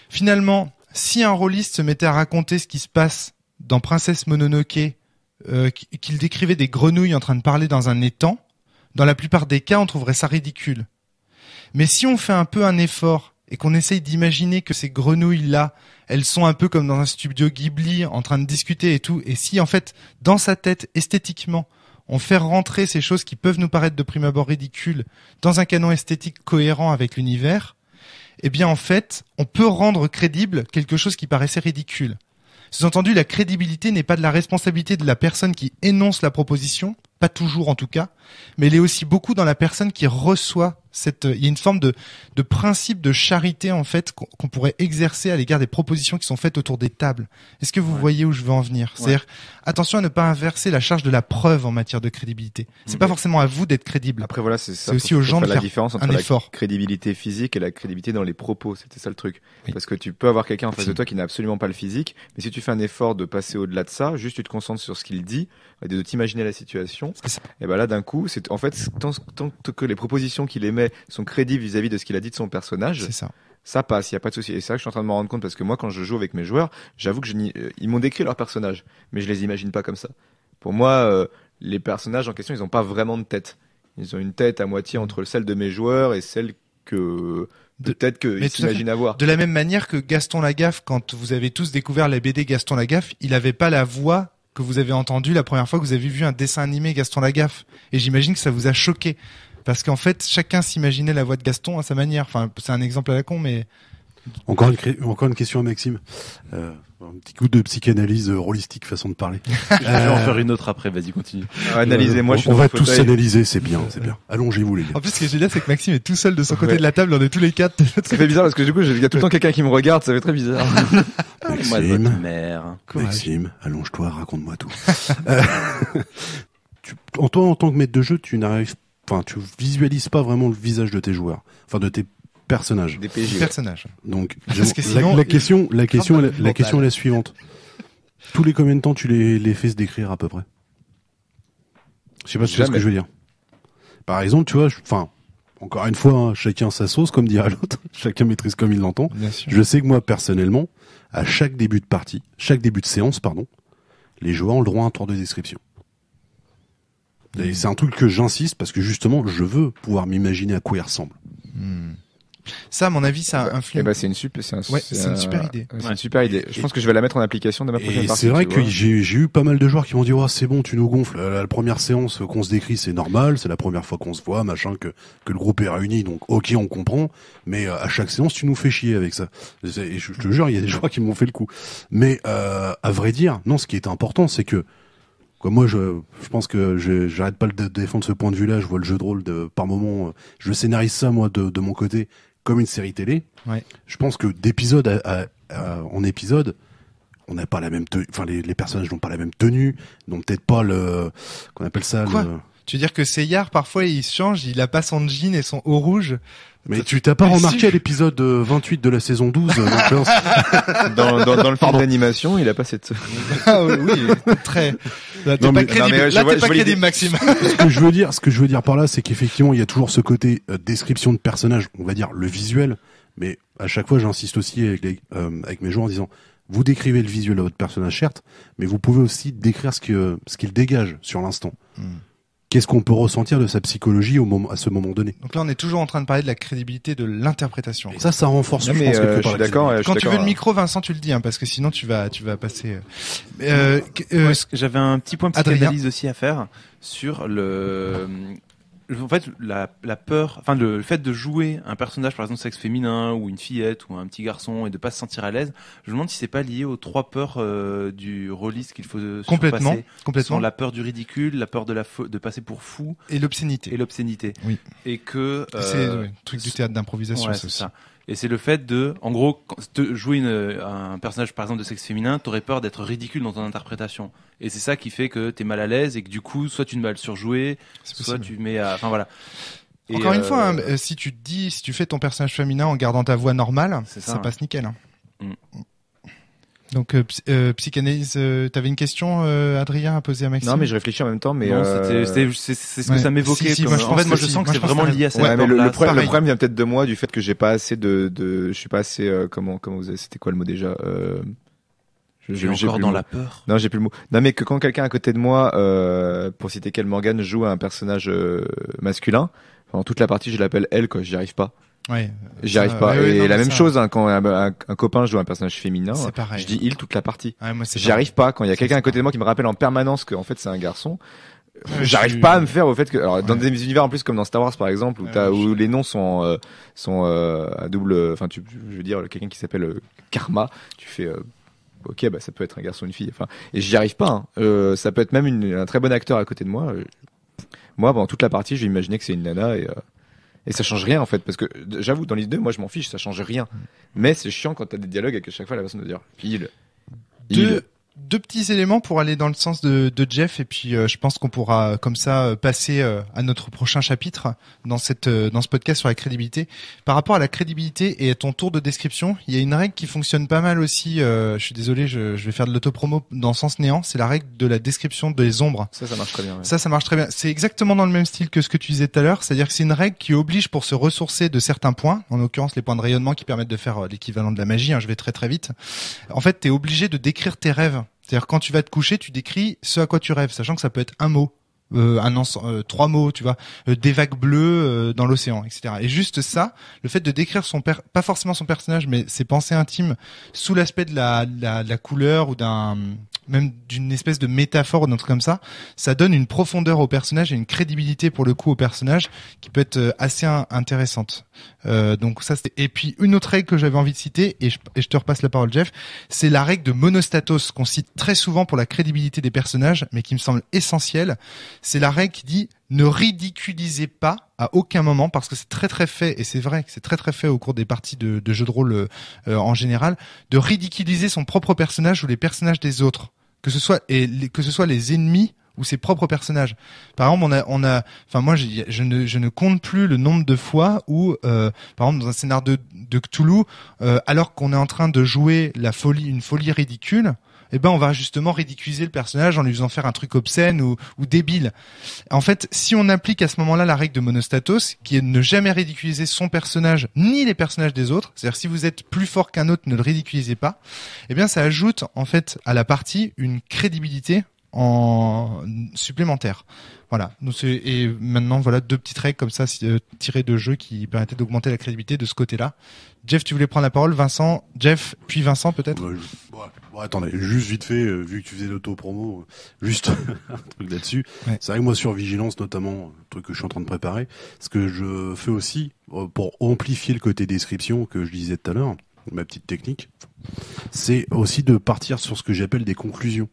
finalement, si un rôliste se mettait à raconter ce qui se passe dans Princesse Mononoke, qu'il décrivait des grenouilles en train de parler dans un étang, dans la plupart des cas, on trouverait ça ridicule. Mais si on fait un peu un effort et qu'on essaye d'imaginer que ces grenouilles-là, elles sont un peu comme dans un studio Ghibli en train de discuter et tout, et si en fait, dans sa tête, esthétiquement, on fait rentrer ces choses qui peuvent nous paraître de prime abord ridicules dans un canon esthétique cohérent avec l'univers, eh bien en fait, on peut rendre crédible quelque chose qui paraissait ridicule. Sous-entendu, la crédibilité n'est pas de la responsabilité de la personne qui énonce la proposition, pas toujours en tout cas, mais elle est aussi beaucoup dans la personne qui reçoit il y a une forme de principe de charité en fait qu'on pourrait exercer à l'égard des propositions qui sont faites autour des tables. Est-ce que vous voyez où je veux en venir? C'est-à-dire, attention à ne pas inverser la charge de la preuve en matière de crédibilité. C'est pas forcément à vous d'être crédible. Après voilà, c'est aussi aux gens de faire la différence entre la crédibilité physique et la crédibilité dans les propos. C'était ça le truc. Parce que tu peux avoir quelqu'un en face de toi qui n'a absolument pas le physique, mais si tu fais un effort de passer au-delà de ça, juste tu te concentres sur ce qu'il dit, et de t'imaginer la situation, et là d'un coup, c'est en fait tant que les propositions qu'il émet sont crédibles vis-à-vis de ce qu'il a dit de son personnage, ça passe, il y a pas de souci. Et c'est ça que je suis en train de me rendre compte parce que moi quand je joue avec mes joueurs, j'avoue que ils m'ont décrit leur personnage, mais je les imagine pas comme ça. Pour moi, les personnages en question, ils ont pas vraiment de tête. Ils ont une tête à moitié entre celle de mes joueurs et celle que peut-être qu'ils s'imaginent avoir. De la même manière que Gaston Lagaffe, quand vous avez tous découvert la BD Gaston Lagaffe, il avait pas la voix que vous avez entendue la première fois que vous avez vu un dessin animé Gaston Lagaffe. Et j'imagine que ça vous a choqué. Parce qu'en fait, chacun s'imaginait la voix de Gaston à sa manière. Enfin, c'est un exemple à la con, mais... Encore une question à Maxime. Un petit coup de psychanalyse holistique, façon de parler. Je vais en faire une autre après, vas-y, continue. Analysez-moi, on va tous s'analyser, c'est bien. Allongez-vous, les gars. En plus, ce qui est génial, c'est que Maxime est tout seul de son côté de la table, on est tous les quatre. Ça fait bizarre parce que du coup, il y a tout le temps quelqu'un qui me regarde, ça fait très bizarre. Maxime, allonge-toi, raconte-moi tout. En tant que maître de jeu, tu visualises pas vraiment le visage de tes joueurs, enfin de tes personnages. Des PJ. Personnages. Donc, la question est la suivante. Tous les combien de temps tu les fais se décrire à peu près? Je sais pas si tu vois ce que je veux dire. Par exemple, tu vois, encore une fois, hein, chacun sa sauce, comme dirait l'autre. Chacun maîtrise comme il l'entend. Je sais que moi, personnellement, à chaque début de séance, les joueurs ont le droit à un tour de description. Et c'est un truc que j'insiste parce que justement, je veux pouvoir m'imaginer à quoi il ressemble. Ça, à mon avis, ça influe. C'est une super idée. C'est une super idée. Je pense que je vais la mettre en application de ma prochaine partie. C'est vrai que j'ai eu pas mal de joueurs qui m'ont dit, c'est bon, tu nous gonfles. La première séance qu'on se décrit, c'est normal. C'est la première fois qu'on se voit, machin, que le groupe est réuni. Donc, ok, on comprend. Mais, à chaque séance, tu nous fais chier avec ça. Et je te jure, il y a des joueurs qui m'ont fait le coup. Mais, à vrai dire, non, ce qui est important, c'est que, moi, je pense que j'arrête pas de défendre ce point de vue-là. Je vois le jeu de rôle par moment. Je scénarise ça, moi, de mon côté, comme une série télé. Ouais. Je pense que d'épisode en épisode, on n'a pas la même tenue. Enfin, les personnages n'ont pas la même tenue, n'ont peut-être pas qu'on appelle ça. Quoi Tu veux dire que Seyar, parfois, il change, il a pas son jean et son haut rouge. Mais tu t'as pas remarqué à l'épisode 28 de la saison 12 dans le film d'animation, il a pas cette... Ah oui, très... Là, t'es pas crédible, Maxime. Ce que je veux dire par là, c'est qu'effectivement, il y a toujours ce côté description de personnage, on va dire le visuel, mais à chaque fois, j'insiste aussi avec mes joueurs en disant, vous décrivez le visuel de votre personnage, certes, mais vous pouvez aussi décrire ce qu'il dégage sur l'instant. Qu'est-ce qu'on peut ressentir de sa psychologie à ce moment donné? Donc là, on est toujours en train de parler de la crédibilité de l'interprétation. Et ça renforce. Je suis d'accord. Quand tu veux le micro, Vincent, tu le dis, parce que sinon tu vas passer. J'avais un petit point de psychanalyse aussi à faire sur en fait, la peur, le fait de jouer un personnage, par exemple, sexe féminin, ou une fillette, ou un petit garçon, et de pas se sentir à l'aise, je me demande si c'est pas lié aux 3 peurs du rôliste qu'il faut complètement. Sont la peur du ridicule, la peur de passer pour fou. Et l'obscénité. Oui. Et que... c'est le truc du théâtre d'improvisation, c'est ça. Et c'est le fait en gros, jouer un personnage, par exemple, de sexe féminin, t'aurais peur d'être ridicule dans ton interprétation. Et c'est ça qui fait que t'es mal à l'aise et que du coup, soit tu ne vas le surjouer, soit tu mets voilà. Encore une fois, si tu fais ton personnage féminin en gardant ta voix normale, ça passe nickel. Donc psychanalyse, t'avais une question, Adrien, à poser à Maxime? Non, mais je réfléchis en même temps, mais c'est ce que ça m'évoquait. Moi, je sens que c'est vraiment lié à ça. Ouais, mais le problème vient peut-être de moi, du fait que j'ai pas assez je suis pas assez c'était quoi le mot déjà? J'ai encore dans la peur. Non, j'ai plus le mot. Non, mais que quand quelqu'un à côté de moi, pour citer Kel Morgan, joue un personnage masculin, pendant toute la partie, je l'appelle elle, quoi. J'y arrive pas. Ouais. J'y arrive pas. Et la même chose, quand un copain joue un personnage féminin, je dis il toute la partie. Ouais, moi, j'y arrive pas. Quand il y a quelqu'un à côté de moi qui me rappelle en permanence que en fait c'est un garçon, j'arrive pas à me faire au fait que, alors dans des univers en plus comme dans Star Wars par exemple, où les noms sont à double, enfin je veux dire quelqu'un qui s'appelle Karma, tu fais ok, ça peut être un garçon ou une fille. Enfin, et j'y arrive pas. Ça peut être même un très bon acteur à côté de moi. Moi, pendant toute la partie, je vais imaginer que c'est une nana et ça change rien en fait, parce que j'avoue, dans les deux, moi je m'en fiche, ça change rien. Mais c'est chiant quand t'as des dialogues et que chaque fois la personne doit dire Deux petits éléments pour aller dans le sens de Jeff, et puis je pense qu'on pourra comme ça passer à notre prochain chapitre dans ce podcast sur la crédibilité. Par rapport à la crédibilité et à ton tour de description, il y a une règle qui fonctionne pas mal aussi. Je suis désolé, je vais faire de l'autopromo dans le sens néant. C'est la règle de la description des ombres. Ça marche très bien. Ouais. Ça marche très bien. C'est exactement dans le même style que ce que tu disais tout à l'heure. C'est-à-dire que c'est une règle qui oblige pour se ressourcer de certains points, en l'occurrence les points de rayonnement qui permettent de faire l'équivalent de la magie. Je vais très très vite. En fait, t'es obligé de décrire tes rêves. C'est-à-dire quand tu vas te coucher, tu décris ce à quoi tu rêves, sachant que ça peut être un mot, 3 mots, tu vois, des vagues bleues dans l'océan, etc. Et juste ça, le fait de décrire pas forcément son personnage, mais ses pensées intimes sous l'aspect de la couleur ou même d'une espèce de métaphore ou d'un truc comme ça donne une profondeur au personnage et une crédibilité pour le coup au personnage qui peut être assez intéressante. Donc ça et puis une autre règle que j'avais envie de citer et je te repasse la parole Jeff, c'est la règle de monostatos qu'on cite très souvent pour la crédibilité des personnages mais qui me semble essentielle. C'est la règle qui dit ne ridiculisez pas à aucun moment, parce que c'est très très fait, et c'est vrai que c'est très très fait au cours des parties de jeux de rôle en général, de ridiculiser son propre personnage ou les personnages des autres, que ce soit les ennemis ou ses propres personnages. Par exemple, enfin moi je ne compte plus le nombre de fois où, par exemple dans un scénario de Cthulhu, alors qu'on est en train de jouer une folie ridicule, eh ben on va justement ridiculiser le personnage en lui faisant faire un truc obscène ou débile. En fait, si on applique à ce moment-là la règle de monostatos, qui est de ne jamais ridiculiser son personnage ni les personnages des autres, c'est-à-dire si vous êtes plus fort qu'un autre, ne le ridiculisez pas, eh bien ça ajoute en fait à la partie une crédibilité en supplémentaire. Voilà. Et maintenant, voilà 2 petites règles comme ça tirées de jeux qui permettaient d'augmenter la crédibilité de ce côté-là. Jeff, tu voulais prendre la parole, Vincent, Jeff, puis Vincent peut-être. Bon, attendez, juste vite fait, vu que tu faisais l'auto-promo, juste un truc là-dessus. Ouais. C'est vrai que moi sur Vigilance notamment, un truc que je suis en train de préparer, ce que je fais aussi pour amplifier le côté description que je disais tout à l'heure, ma petite technique, c'est aussi de partir sur ce que j'appelle des conclusions.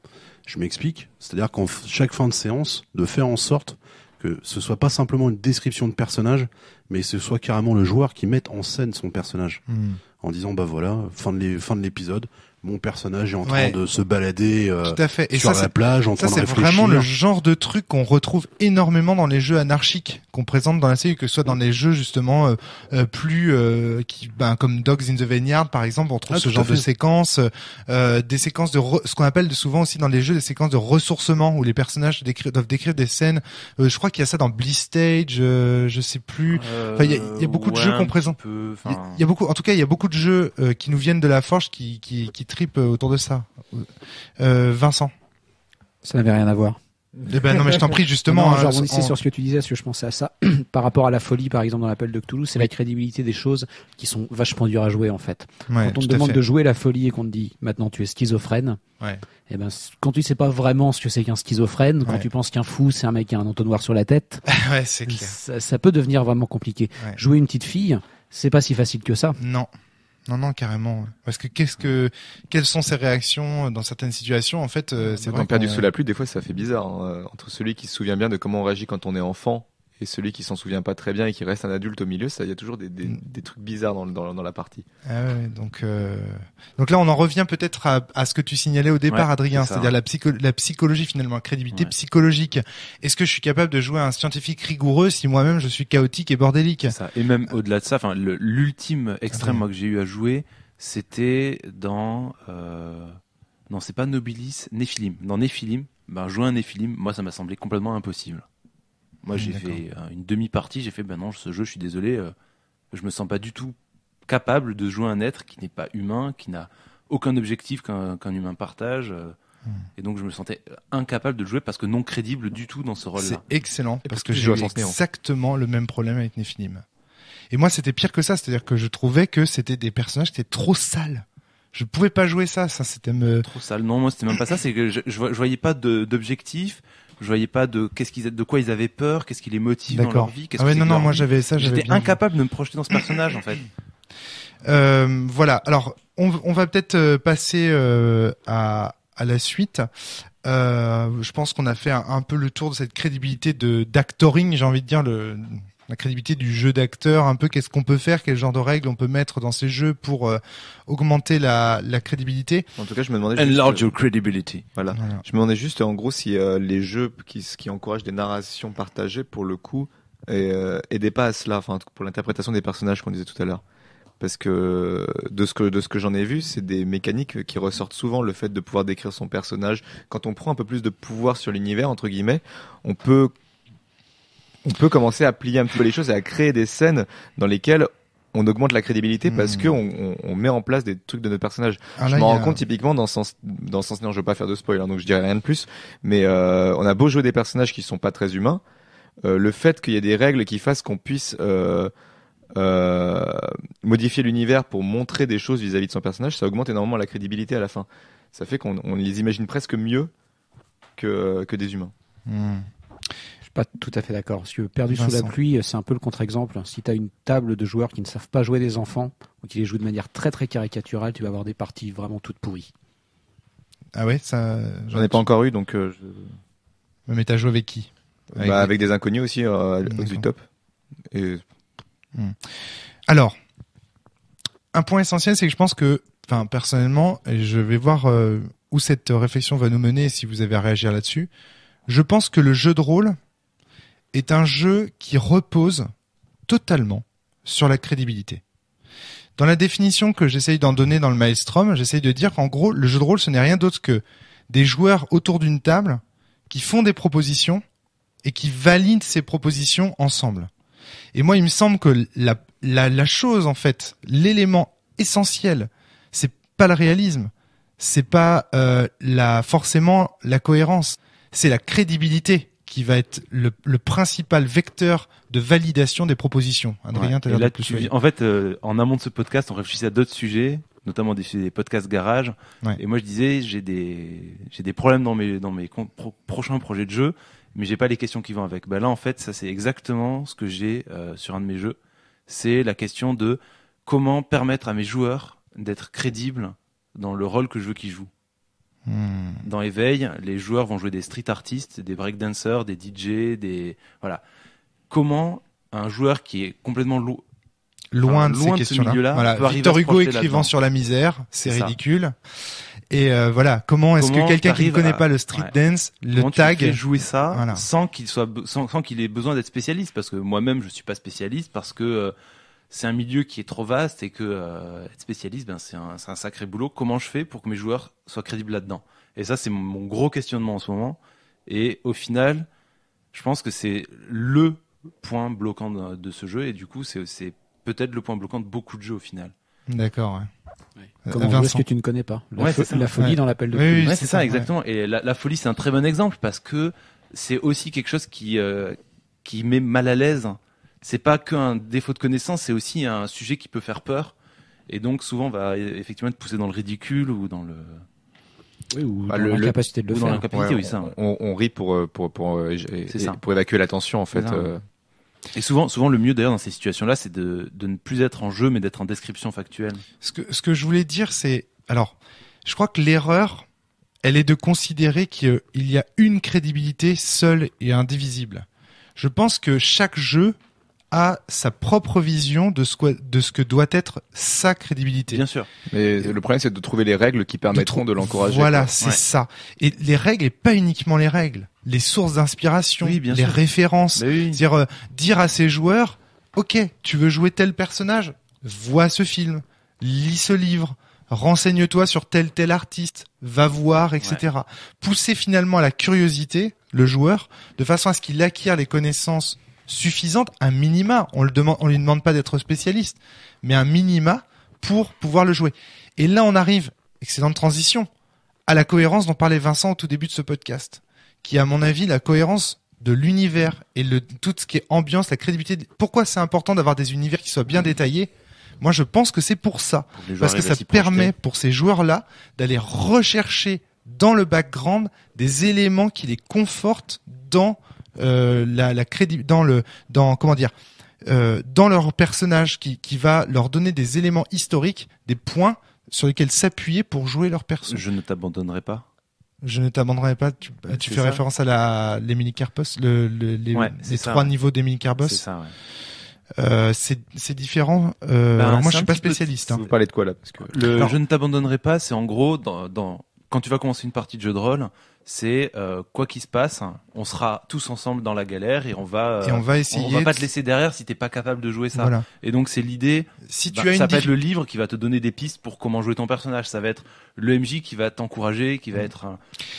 Je m'explique, c'est-à-dire qu'en chaque fin de séance, de faire en sorte que ce soit pas simplement une description de personnage, mais ce soit carrément le joueur qui mette en scène son personnage. En disant, bah voilà, fin de l'épisode, mon personnage est en train de se balader tout à fait. Et sur la plage, en train de réfléchir. C'est vraiment le genre de truc qu'on retrouve énormément dans les jeux anarchiques qu'on présente dans la série, que ce soit dans les jeux justement comme Dogs in the Vineyard par exemple, on trouve ce genre de séquences, des séquences ce qu'on appelle souvent aussi dans les jeux des séquences de ressourcement où les personnages doivent décrire des scènes. Je crois qu'il y a ça dans Bliss Stage, je sais plus. Enfin, il y a beaucoup de jeux qu'on présente. Il y a beaucoup, en tout cas, il y a beaucoup de jeux qui nous viennent de la Forge qui trip autour de ça. Vincent. Ça n'avait rien à voir. Eh ben non mais je t'en prie justement. Je rebondissais sur ce que tu disais, parce que je pensais à ça. Par rapport à la folie, par exemple dans l'appel de Cthulhu, c'est la crédibilité des choses qui sont vachement dures à jouer en fait. Ouais, quand on te demande de jouer la folie et qu'on te dit maintenant tu es schizophrène, et ben quand tu sais pas vraiment ce que c'est qu'un schizophrène, quand tu penses qu'un fou c'est un mec qui a un entonnoir sur la tête, c'est clair. Ça peut devenir vraiment compliqué. Jouer une petite fille, c'est pas si facile que ça. Non, carrément. Parce que quelles sont ses réactions dans certaines situations, en fait, c'est vrai. Quand perdu sous la pluie, des fois, ça fait bizarre, hein, entre celui qui se souvient bien de comment on réagit quand on est enfant et celui qui s'en souvient pas très bien et qui reste un adulte au milieu, ça, il y a toujours des trucs bizarres dans la partie. Ah ouais, donc là, on en revient peut-être à ce que tu signalais au départ, Adrien, c'est-à-dire la psychologie finalement, la crédibilité psychologique. Est-ce que je suis capable de jouer un scientifique rigoureux si moi-même je suis chaotique et bordélique? Ça. Et même au-delà de ça, enfin, l'ultime extrême moi que j'ai eu à jouer, c'était dans non, c'est pas Nobilis, Néphilim. Dans Néphilim, jouer un Néphilim, moi ça m'a semblé complètement impossible. Moi, j'ai fait une demi-partie, j'ai fait, non, ce jeu, je suis désolé, je me sens pas du tout capable de jouer un être qui n'est pas humain, qui n'a aucun objectif qu'un humain partage. Et donc, je me sentais incapable de le jouer parce que non crédible du tout dans ce rôle-là. C'est excellent, parce que j'ai eu exactement le même problème avec Néphilim. Et moi, c'était pire que ça, c'est-à-dire que je trouvais que c'était des personnages qui étaient trop sales. Je pouvais pas jouer ça c'était trop sale. Non, moi, c'était même pas ça, c'est que je voyais pas d'objectif. Je voyais pas de quoi ils avaient peur, qu'est-ce qui les motive dans leur vie. Moi j'avais ça. J'étais incapable de me projeter dans ce personnage en fait. Voilà. Alors on va peut-être passer à la suite. Je pense qu'on a fait un peu le tour de cette crédibilité d'actoring, j'ai envie de dire la crédibilité du jeu d'acteur, un peu qu'est-ce qu'on peut faire, quel genre de règles on peut mettre dans ces jeux pour augmenter la crédibilité. En tout cas, je me demandais enlarge your credibility. Voilà. Je me demandais juste en gros si les jeux qui encouragent des narrations partagées pour le coup aidaient pas à cela, enfin pour l'interprétation des personnages qu'on disait tout à l'heure. Parce que de ce que j'en ai vu, c'est des mécaniques qui ressortent souvent, le fait de pouvoir décrire son personnage. Quand on prend un peu plus de pouvoir sur l'univers entre guillemets, on peut commencer à plier un petit peu les choses et à créer des scènes dans lesquelles on augmente la crédibilité parce que on met en place des trucs de notre personnage. Je m'en rends compte typiquement dans ce sens-là, je veux pas faire de spoil, donc je dirais rien de plus, mais on a beau jouer des personnages qui sont pas très humains, le fait qu'il y ait des règles qui fassent qu'on puisse modifier l'univers pour montrer des choses vis-à-vis de son personnage, ça augmente énormément la crédibilité à la fin. ça fait qu'on les imagine presque mieux que des humains. Je suis pas tout à fait d'accord. Parce que Perdu sous la pluie, c'est un peu le contre-exemple. Si tu as une table de joueurs qui ne savent pas jouer des enfants, ou qui les jouent de manière très très caricaturale, tu vas avoir des parties vraiment toutes pourries. Ah ouais, ça. J'en ai pas encore eu, donc. Mais t'as joué avec qui? Avec des inconnus aussi, du top. Et... Alors, un point essentiel, c'est que je pense que, personnellement, et je vais voir où cette réflexion va nous mener, si vous avez à réagir là-dessus. Je pense que le jeu de rôle est un jeu qui repose totalement sur la crédibilité. Dans la définition que j'essaye d'en donner dans le Maelstrom, j'essaye de dire qu'en gros, le jeu de rôle, ce n'est rien d'autre que des joueurs autour d'une table qui font des propositions et qui valident ces propositions ensemble. Et moi, il me semble que la chose, en fait, l'élément essentiel, c'est pas le réalisme, c'est pas forcément la cohérence, c'est la crédibilité qui va être le principal vecteur de validation des propositions. Adrien, t'as l'air de plus. En fait, en amont de ce podcast, on réfléchissait à d'autres sujets, notamment des podcasts garage. Ouais. Et moi, je disais, j'ai des problèmes dans mes prochains projets de jeu, mais j'ai pas les questions qui vont avec. Là, en fait, ça c'est exactement ce que j'ai sur un de mes jeux. C'est la question de comment permettre à mes joueurs d'être crédibles dans le rôle que je veux qu'ils jouent. Dans Éveil, les joueurs vont jouer des street artistes, des breakdancers, des DJ, voilà. Comment un joueur qui est complètement loin de ces questions-là, voilà. Victor Hugo écrivant sur la misère, c'est ridicule. Et voilà, comment est-ce que quelqu'un qui ne connaît pas le street dance, le tag, tu fais jouer ça sans qu'il ait besoin d'être spécialiste, parce que moi-même je suis pas spécialiste, parce que c'est un milieu qui est trop vaste et que être spécialiste, c'est un sacré boulot. Comment je fais pour que mes joueurs soient crédibles là-dedans? Et ça, c'est mon gros questionnement en ce moment. Et au final, je pense que c'est le point bloquant de ce jeu, et du coup, c'est peut-être le point bloquant de beaucoup de jeux au final. D'accord, ouais. Comment jouer ce que tu ne connais pas? La folie dans l'appel de pluie. Oui, c'est ça, exactement. Ouais. Et la folie, c'est un très bon exemple, parce que c'est aussi quelque chose qui met mal à l'aise. C'est pas qu'un défaut de connaissance, c'est aussi un sujet qui peut faire peur. Et donc, souvent, on va effectivement te pousser dans le ridicule ou dans le... Oui, ou dans l'incapacité de le faire. Dans l'incapacité, oui, ça. On rit pour évacuer la tension, en fait. Et souvent, le mieux d'ailleurs dans ces situations-là, c'est de ne plus être en jeu, mais d'être en description factuelle. Ce que je voulais dire, c'est... Alors, je crois que l'erreur, elle est de considérer qu'il y a une crédibilité seule et indivisible. Je pense que chaque jeu a sa propre vision de ce que doit être sa crédibilité. Bien sûr. Mais le problème, c'est de trouver les règles qui permettront de l'encourager. Voilà, c'est ça. Et les règles, et pas uniquement les règles, les sources d'inspiration, les références. C'est-à-dire dire à ses joueurs, ok, tu veux jouer tel personnage, vois ce film, lis ce livre, renseigne-toi sur tel artiste, va voir, etc. Ouais. Pousser finalement à la curiosité le joueur, de façon à ce qu'il acquiert les connaissances suffisantes, un minima. On lui demande pas d'être spécialiste, mais un minima pour pouvoir le jouer. Et là, on arrive, excellente transition, à la cohérence dont parlait Vincent au tout début de ce podcast, qui est, à mon avis, la cohérence de l'univers et tout ce qui est ambiance, la crédibilité. Pourquoi c'est important d'avoir des univers qui soient bien détaillés? Moi, je pense que c'est pour ça. Parce que ça permet pour ces joueurs-là d'aller rechercher dans le background des éléments qui les confortent dans dans leur personnage, qui va leur donner des éléments historiques, des points sur lesquels s'appuyer pour jouer leur perso. Je ne t'abandonnerai pas. Je ne t'abandonnerai pas. Tu fais référence à l'Emily Carpos, les 3 niveaux d'Emily Carpos. C'est ça, ouais. C'est différent. Moi, je suis pas spécialiste. Vous parlez de quoi là? Parce que je ne t'abandonnerai pas, c'est en gros quand tu vas commencer une partie de jeu de rôle, c'est quoi qu'il se passe, on sera tous ensemble dans la galère et on va essayer. On va pas te laisser derrière si t'es pas capable de jouer ça. Voilà. Et donc c'est l'idée. Si tu as ça va être le livre qui va te donner des pistes pour comment jouer ton personnage. Ça va être le MJ qui va t'encourager, qui va être.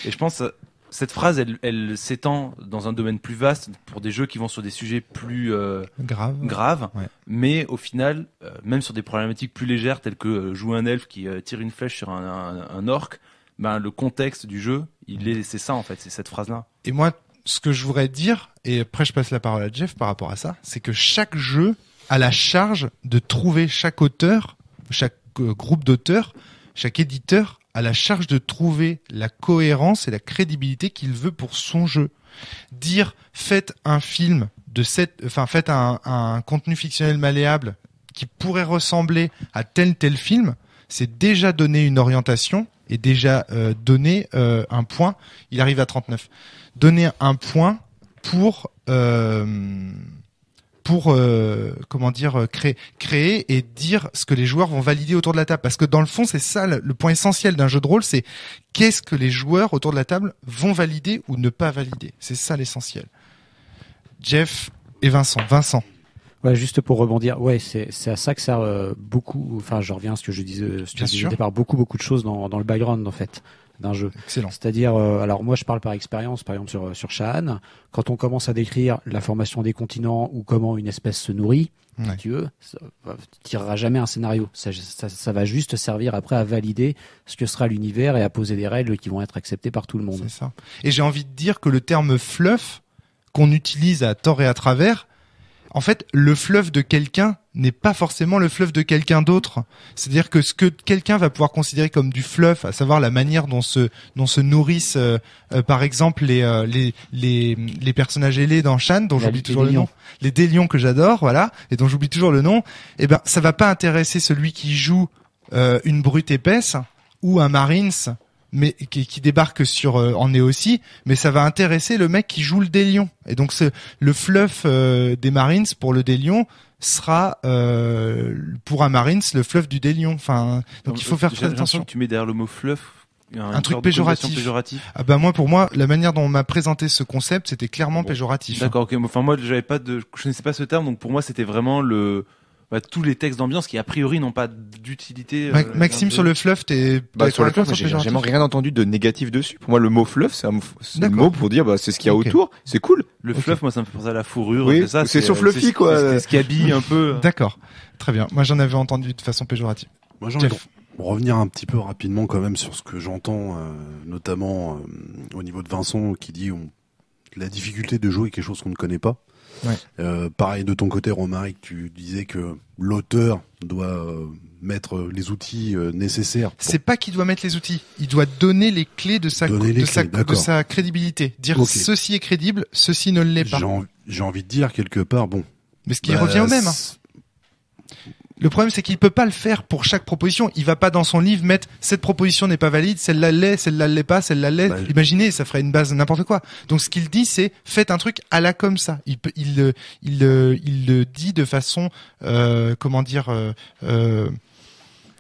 Et je pense cette phrase, elle s'étend dans un domaine plus vaste pour des jeux qui vont sur des sujets plus graves. Ouais. Mais au final, même sur des problématiques plus légères telles que jouer un elfe qui tire une flèche sur un orc. Le contexte du jeu, c'est ça en fait, c'est cette phrase-là. Et moi, ce que je voudrais dire, et après je passe la parole à Jeff par rapport à ça, c'est que chaque jeu a la charge de trouver chaque auteur, chaque groupe d'auteurs, chaque éditeur à la charge de trouver la cohérence et la crédibilité qu'il veut pour son jeu. Dire faites un film faites un contenu fictionnel malléable qui pourrait ressembler à tel film, c'est déjà donner une orientation et déjà donner un point. Il arrive à 39. Donner un point pour créer et dire ce que les joueurs vont valider autour de la table. Parce que dans le fond, c'est ça le point essentiel d'un jeu de rôle, c'est qu'est-ce que les joueurs autour de la table vont valider ou ne pas valider. C'est ça l'essentiel. Jeff et Vincent. Ouais, juste pour rebondir, ouais, c'est à ça que sert beaucoup. Enfin, je reviens à ce que je disais au départ, beaucoup de choses dans le background en fait d'un jeu. Excellent. C'est-à-dire, alors moi je parle par expérience, par exemple sur Sha'an, quand on commence à décrire la formation des continents ou comment une espèce se nourrit, si tu veux, ça tirera jamais un scénario. Ça va juste servir après à valider ce que sera l'univers et à poser des règles qui vont être acceptées par tout le monde. C'est ça. Et j'ai envie de dire que le terme fluff qu'on utilise à tort et à travers, en fait, le fluff de quelqu'un n'est pas forcément le fluff de quelqu'un d'autre. C'est-à-dire que ce que quelqu'un va pouvoir considérer comme du fluff, à savoir la manière dont se nourrissent, par exemple, les personnages ailés dans Shan, dont j'oublie toujours le nom, les délions que j'adore, voilà, et dont j'oublie toujours le nom, eh ben, ça va pas intéresser celui qui joue une brute épaisse ou un Marines, mais qui débarque en Néocie, mais ça va intéresser le mec qui joue le délion. Et donc le fluff des Marines pour le délion sera pour un Marines le fluff du délion. Enfin, donc il faut faire très attention. Tu mets derrière le mot fluff un truc péjoratif. Ah bah pour moi, la manière dont on m'a présenté ce concept, c'était clairement péjoratif. D'accord, ok. Enfin moi, je connaissais pas ce terme, donc pour moi c'était vraiment tous les textes d'ambiance qui a priori n'ont pas d'utilité. Maxime, sur le fluff, sur le fluff, j'ai jamais rien entendu de négatif dessus. Pour moi, le mot fluff, c'est un mot pour dire c'est ce qu'il y a autour, c'est cool. Le fluff, moi ça me fait penser à la fourrure. Oui, c'est sur fluffy quoi. C'est ce qui habille un peu. D'accord, très bien. Moi j'en avais entendu de façon péjorative. Moi j'en ai pour revenir un petit peu rapidement quand même sur ce que j'entends, notamment au niveau de Vincent qui dit la difficulté de jouer quelque chose qu'on ne connaît pas. Ouais. Pareil de ton côté, Romaric, tu disais que l'auteur doit mettre les outils nécessaires. C'est pas qu'il doit mettre les outils, il doit donner les clés de sa crédibilité. Dire ceci est crédible, ceci ne l'est pas. J'ai envie de dire quelque part, bon. Mais ce qui revient au même. Le problème, c'est qu'il peut pas le faire pour chaque proposition. Il va pas dans son livre mettre cette proposition n'est pas valide, celle-là l'est pas, celle-là l'est. Imaginez, ça ferait une base n'importe quoi. Donc ce qu'il dit, c'est faites un truc à la comme ça. Il le dit de façon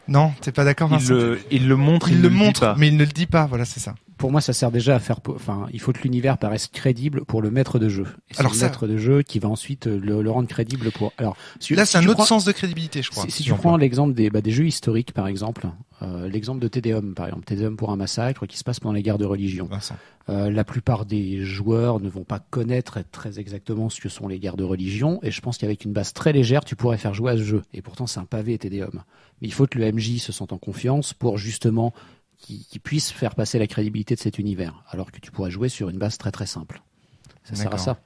non, t'es pas d'accord, Vincent? Il le montre, mais il ne le dit pas. Voilà, c'est ça. Pour moi, ça sert déjà à faire. Enfin, il faut que l'univers paraisse crédible pour le maître de jeu. Et c'est le maître de jeu qui va ensuite le rendre crédible pour. Alors, là, c'est un autre sens de crédibilité, je crois. Si tu prends l'exemple des jeux historiques, par exemple, l'exemple de Tédéum, par exemple, Tédéum pour un massacre qui se passe pendant les guerres de religion. La plupart des joueurs ne vont pas connaître très exactement ce que sont les guerres de religion, et je pense qu'avec une base très légère, tu pourrais faire jouer à ce jeu. Et pourtant, c'est un pavé Tédéum. Mais il faut que le MJ se sente en confiance pour justement qui puisse faire passer la crédibilité de cet univers, alors que tu pourrais jouer sur une base très très simple. Ça sert à ça.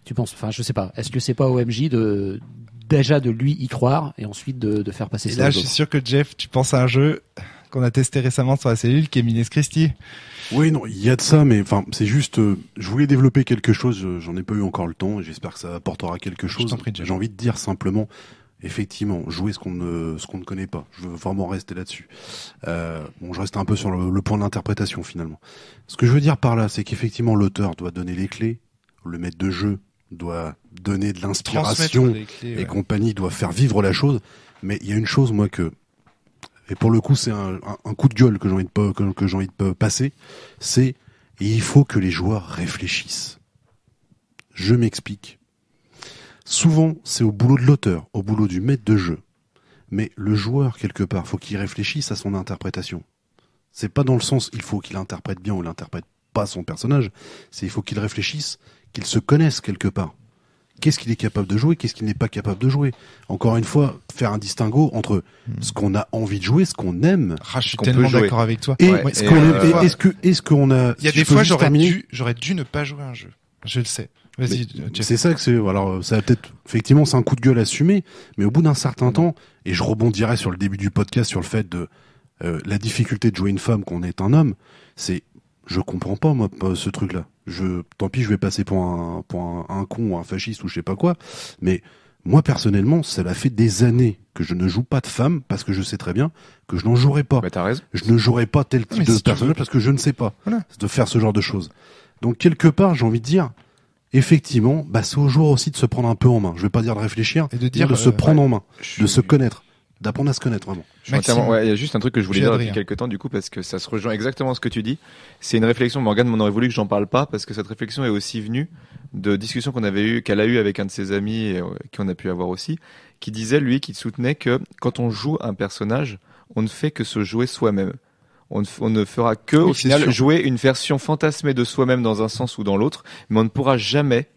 Tu penses, enfin je sais pas, est-ce que c'est pas au MJ déjà de lui y croire et ensuite de faire passer ça? Et là je suis sûr que Jeff, tu penses à un jeu qu'on a testé récemment sur la cellule qui est Mines Christi. Oui, non, il y a de ça, mais enfin, c'est juste, je voulais développer quelque chose, j'en ai pas eu encore le temps, et j'espère que ça apportera quelque chose. J'ai envie de dire simplement, effectivement, jouer ce qu'on ne connaît pas. Je veux vraiment rester là-dessus. Je reste un peu sur le point d'interprétation finalement. Ce que je veux dire par là, c'est qu'effectivement l'auteur doit donner les clés, le maître de jeu doit donner de l'inspiration et compagnie, doit faire vivre la chose. Mais il y a une chose, moi, et pour le coup, c'est un coup de gueule que j'ai envie de passer, c'est il faut que les joueurs réfléchissent. Je m'explique. Souvent, c'est au boulot de l'auteur, au boulot du maître de jeu. Mais le joueur, quelque part, faut qu'il réfléchisse à son interprétation. C'est pas dans le sens, il faut qu'il interprète bien ou il interprète pas son personnage. C'est il faut qu'il réfléchisse, qu'il se connaisse quelque part. Qu'est-ce qu'il est capable de jouer, qu'est-ce qu'il n'est pas capable de jouer. Encore une fois, faire un distinguo entre ce qu'on a envie de jouer, ce qu'on aime. Je suis tellement d'accord avec toi. Et est-ce qu'on a... Il y a des fois, j'aurais dû ne pas jouer à un jeu. Je le sais. Vas-y, c'est ça que c'est. Alors, ça va peut-être, effectivement, c'est un coup de gueule assumé, mais au bout d'un certain temps, et je rebondirai sur le début du podcast sur le fait de La difficulté de jouer une femme quand on est un homme, c'est, je comprends pas moi ce truc-là. Tant pis, je vais passer pour un con ou un fasciste ou je sais pas quoi, mais moi personnellement, cela fait des années que je ne joue pas de femme parce que je sais très bien que je n'en jouerai pas. Bah, t'as raison. Je ne jouerai pas tel type de personnage parce que je ne sais pas de faire ce genre de choses. Donc quelque part, j'ai envie de dire, effectivement, c'est au joueur aussi de se prendre un peu en main. Je vais pas dire de réfléchir, et de se prendre en main, de se connaître. D'apprendre à se connaître, vraiment. Il y a juste un truc que je voulais dire depuis quelques temps, du coup, parce que ça se rejoint exactement ce que tu dis. C'est une réflexion, Morgane m'en aurait voulu que j'en parle pas, parce que cette réflexion est aussi venue de discussions qu'elle a eu avec un de ses amis, et qu'on a pu avoir aussi, qui disait, lui, qui soutenait que quand on joue un personnage, on ne fait que se jouer soi-même. On ne fera que, au final, jouer une version fantasmée de soi-même dans un sens ou dans l'autre, mais on ne pourra jamais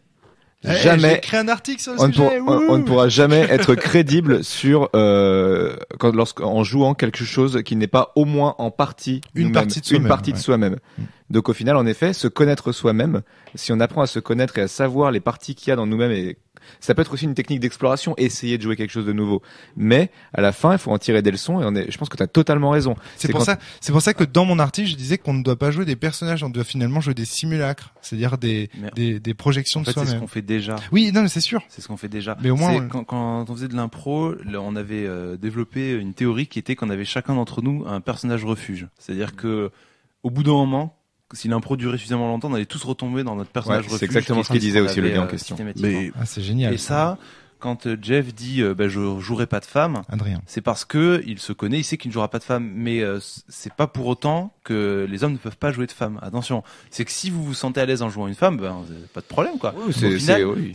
j'ai écrit un article sur le sujet. On ne pourra jamais être crédible sur en jouant quelque chose qui n'est pas au moins en partie une partie de soi-même. Donc au final, en effet, se connaître soi-même, si on apprend à se connaître et à savoir les parties qu'il y a dans nous-mêmes, et ça peut être aussi une technique d'exploration, essayer de jouer quelque chose de nouveau. Mais à la fin, il faut en tirer des leçons, et je pense que tu as totalement raison. C'est pour ça que dans mon article, je disais qu'on ne doit pas jouer des personnages, on doit finalement jouer des simulacres, c'est-à-dire des projections de soi-même. C'est ce qu'on fait déjà. Oui, non, mais c'est sûr. C'est ce qu'on fait déjà. Mais au moins, quand on faisait de l'impro, on avait développé une théorie qui était qu'on avait chacun d'entre nous un personnage refuge. C'est-à-dire que au bout d'un moment, si l'impro durait suffisamment longtemps, on allait tous retomber dans notre personnage refuge. C'est exactement ce qu'il disait aussi le gars en question. Mais c'est génial. Et ça, quand Jeff dit je jouerai pas de femme, Adrien, c'est parce que il se connaît, il sait qu'il ne jouera pas de femme, mais c'est pas pour autant que les hommes ne peuvent pas jouer de femme. Attention, c'est que si vous vous sentez à l'aise en jouant une femme, pas de problème quoi. Oui,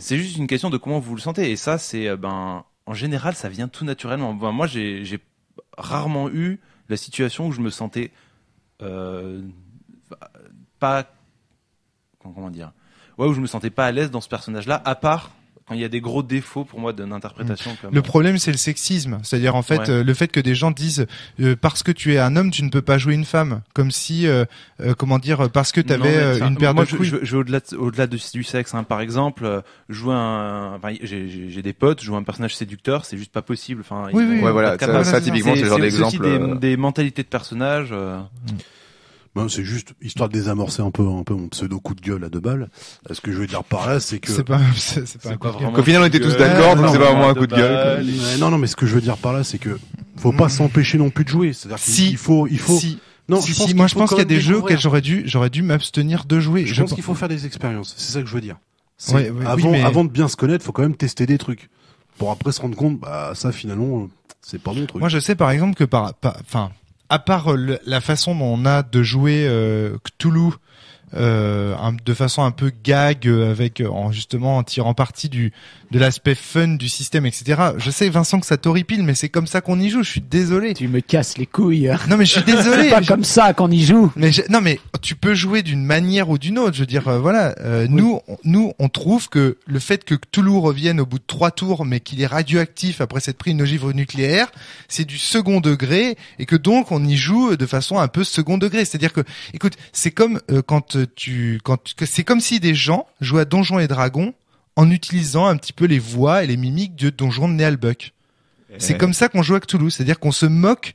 c'est juste une question de comment vous le sentez, et ça c'est en général ça vient tout naturellement. Moi j'ai rarement eu la situation où je me sentais pas où je me sentais pas à l'aise dans ce personnage-là, à part quand il y a des gros défauts pour moi d'interprétation. Le problème, c'est le sexisme, c'est-à-dire en fait le fait que des gens disent parce que tu es un homme, tu ne peux pas jouer une femme, comme si parce que tu avais une paire de couilles. Je vais au-delà du sexe. Par exemple, j'ai des potes, jouer un personnage séducteur, c'est juste pas possible. Voilà, ça typiquement c'est le genre d'exemple. C'est aussi des mentalités de personnages. C'est juste histoire de désamorcer un peu mon pseudo coup de gueule à 2 balles. Ce que je veux dire par là, c'est que c'est pas vraiment. Au final, on était tous d'accord, donc c'est pas vraiment un coup de gueule. Non, mais ce que je veux dire par là, c'est que faut pas s'empêcher non plus de jouer. C'est-à-dire qu'il faut. Non, moi je pense qu'il y a des jeux auxquels j'aurais dû m'abstenir de jouer. Je pense qu'il faut faire des expériences. C'est ça que je veux dire. Mais avant de bien se connaître, faut quand même tester des trucs pour après se rendre compte, ça finalement, c'est pas mon truc. Moi, je sais par exemple que à part la façon dont on a de jouer Cthulhu de façon un peu gag en tirant parti de l'aspect fun du système, etc. Je sais, Vincent, que ça t'horripile, mais c'est comme ça qu'on y joue. Je suis désolé. Tu me casses les couilles. Non, mais je suis désolé. C'est pas comme ça qu'on y joue. Mais tu peux jouer d'une manière ou d'une autre. Je veux dire, nous, on trouve que le fait que Cthulhu revienne au bout de 3 tours, mais qu'il est radioactif après s'être pris une ogive nucléaire, c'est du second degré, et que donc on y joue de façon un peu second degré. C'est-à-dire que, écoute, c'est comme c'est comme si des gens jouaient à Donjons et Dragons en utilisant un petit peu les voix et les mimiques de Donjon de Néalbuck. C'est comme ça qu'on joue à Cthulhu, c'est-à-dire qu'on se moque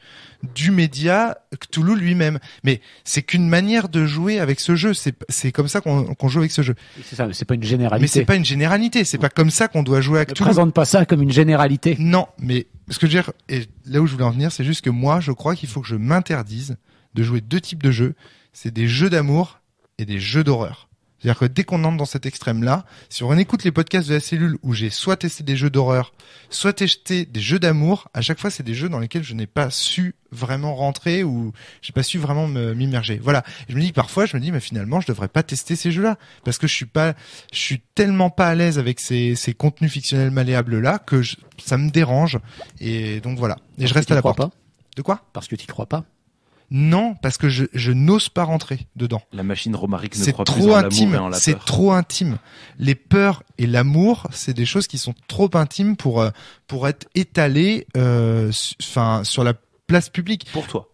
du média Cthulhu lui-même. Mais c'est qu'une manière de jouer avec ce jeu, c'est comme ça qu'on joue avec ce jeu. C'est ça, mais c'est pas une généralité. Mais c'est pas une généralité, c'est pas comme ça qu'on doit jouer à Cthulhu. Ne présente pas ça comme une généralité. Non, mais ce que je veux dire, et là où je voulais en venir, c'est juste que moi, je crois qu'il faut que je m'interdise de jouer 2 types de jeux. C'est des jeux d'amour et des jeux d'horreur. C'est-à-dire que dès qu'on entre dans cet extrême-là, si on écoute les podcasts de la cellule où j'ai soit testé des jeux d'horreur, soit testé des jeux d'amour, à chaque fois c'est des jeux dans lesquels je n'ai pas su vraiment rentrer ou j'ai pas su vraiment m'immerger. Voilà. Et je me dis parfois, mais finalement je devrais pas tester ces jeux-là parce que je suis tellement pas à l'aise avec ces contenus fictionnels malléables-là que ça me dérange. Et donc voilà. Et je reste à la porte. Pas de quoi? Parce que tu y crois pas. Non, parce que je n'ose pas rentrer dedans. La machine Romaric ne croit plus en l'amour et en la peur. C'est trop intime. Les peurs et l'amour, c'est des choses qui sont trop intimes pour être étalées sur la place publique. Pour toi.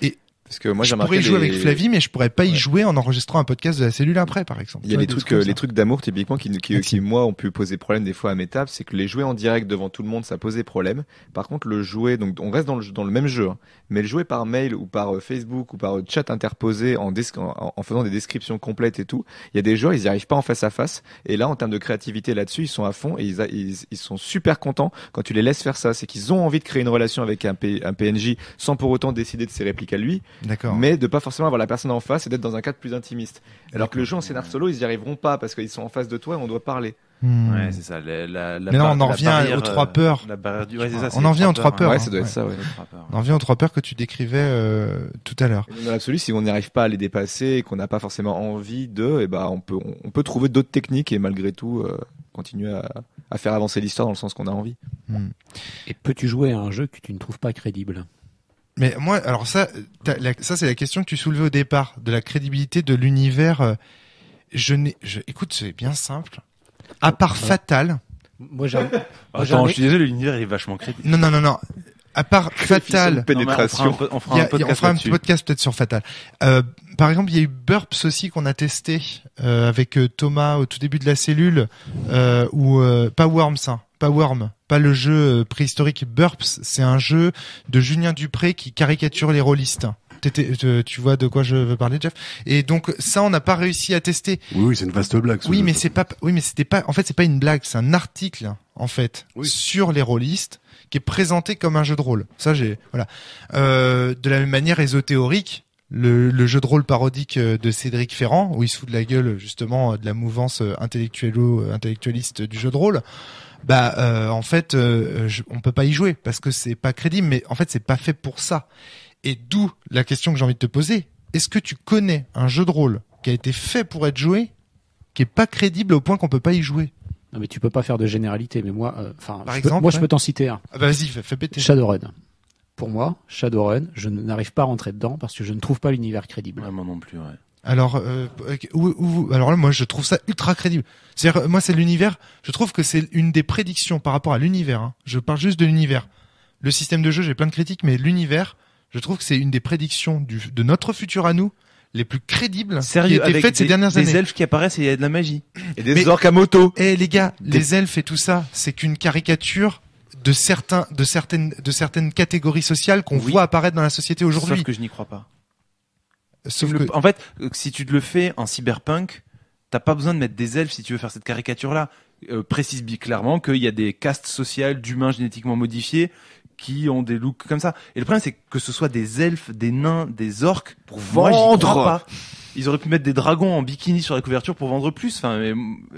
Et Parce que moi, je pourrais y jouer avec Flavie, mais je pourrais pas y jouer en enregistrant un podcast de la cellule après, par exemple. Il y a les trucs d'amour, typiquement, qui moi, ont pu poser problème des fois à mes tables, c'est que les jouer en direct devant tout le monde, ça posait problème. Par contre, le jouer, donc, on reste dans le même jeu, hein, mais le jouer par mail ou par Facebook ou par chat interposé en faisant des descriptions complètes et tout, il y a des joueurs, ils y arrivent pas en face à face. Et là, en termes de créativité là-dessus, ils sont à fond et ils sont super contents quand tu les laisses faire ça. C'est qu'ils ont envie de créer une relation avec un PNJ sans pour autant décider de ses répliques à lui. D'accord. Mais de pas forcément avoir la personne en face et d'être dans un cadre plus intimiste. Alors que le jeu en scénar solo, ils y arriveront pas parce qu'ils sont en face de toi et on doit parler. Ouais, c'est ça. Mais là, on en revient aux 3 peurs. On en vient aux 3 peurs. Ouais, ça doit être ça, ouais. On en vient aux 3 peurs que tu décrivais tout à l'heure. Dans l'absolu, si on n'arrive pas à les dépasser et qu'on n'a pas forcément envie d'eux, et on peut trouver d'autres techniques et malgré tout continuer à faire avancer l'histoire dans le sens qu'on a envie. Et peux-tu jouer à un jeu que tu ne trouves pas crédible ? Mais moi, alors ça c'est la question que tu soulevais au départ, de la crédibilité de l'univers. Écoute, c'est bien simple. À part Fatal. Attends, je suis désolé, l'univers est vachement crédible. Non. À part Fatal. Pénétration. On fera un petit podcast peut-être sur Fatal. Par exemple, il y a eu Burps aussi qu'on a testé avec Thomas au tout début de la cellule, ou pas Worms, pas Worm, pas le jeu préhistorique Burps, c'est un jeu de Julien Dupré qui caricature les rôlistes. Tu vois de quoi je veux parler, Jeff? Et donc ça, on n'a pas réussi à tester. Oui, c'est une vaste blague. Oui, mais c'était pas. En fait, c'est pas une blague, c'est un article en fait sur les rôlistes qui est présenté comme un jeu de rôle. Ça, voilà. De la même manière, ésothéorique, le jeu de rôle parodique de Cédric Ferrand, où il se fout de la gueule justement de la mouvance intellectualiste du jeu de rôle. En fait, on peut pas y jouer parce que c'est pas crédible. Mais en fait, c'est pas fait pour ça. Et d'où la question que j'ai envie de te poser. Est-ce que tu connais un jeu de rôle qui a été fait pour être joué, qui est pas crédible au point qu'on peut pas y jouer? Non, mais tu peux pas faire de généralité. Mais moi, je peux t'en citer un. Vas-y, fais péter. Shadowrun. Pour moi, Shadowrun, je n'arrive pas à rentrer dedans parce que je ne trouve pas l'univers crédible. Moi non plus, ouais. Alors, alors là, moi, je trouve ça ultra crédible. C'est-à-dire, moi, c'est l'univers. Je trouve que c'est une des prédictions par rapport à l'univers. Hein. Je parle juste de l'univers. Le système de jeu, j'ai plein de critiques, mais l'univers, je trouve que c'est une des prédictions de notre futur à nous, les plus crédibles qui a été faites ces dernières années. Des elfes qui apparaissent et il y a de la magie. Et des orques à moto. Les gars, les elfes et tout ça, c'est qu'une caricature de certaines catégories sociales qu'on voit apparaître dans la société aujourd'hui. Sauf que je n'y crois pas. En fait, si tu te le fais en cyberpunk, t'as pas besoin de mettre des elfes si tu veux faire cette caricature-là. Précise clairement qu'il y a des castes sociales d'humains génétiquement modifiés qui ont des looks comme ça. Et le problème, c'est que ce soit des elfes, des nains, des orques, pour vendre. Moi, j'y crois pas. Ils auraient pu mettre des dragons en bikini sur la couverture pour vendre plus. Enfin, mais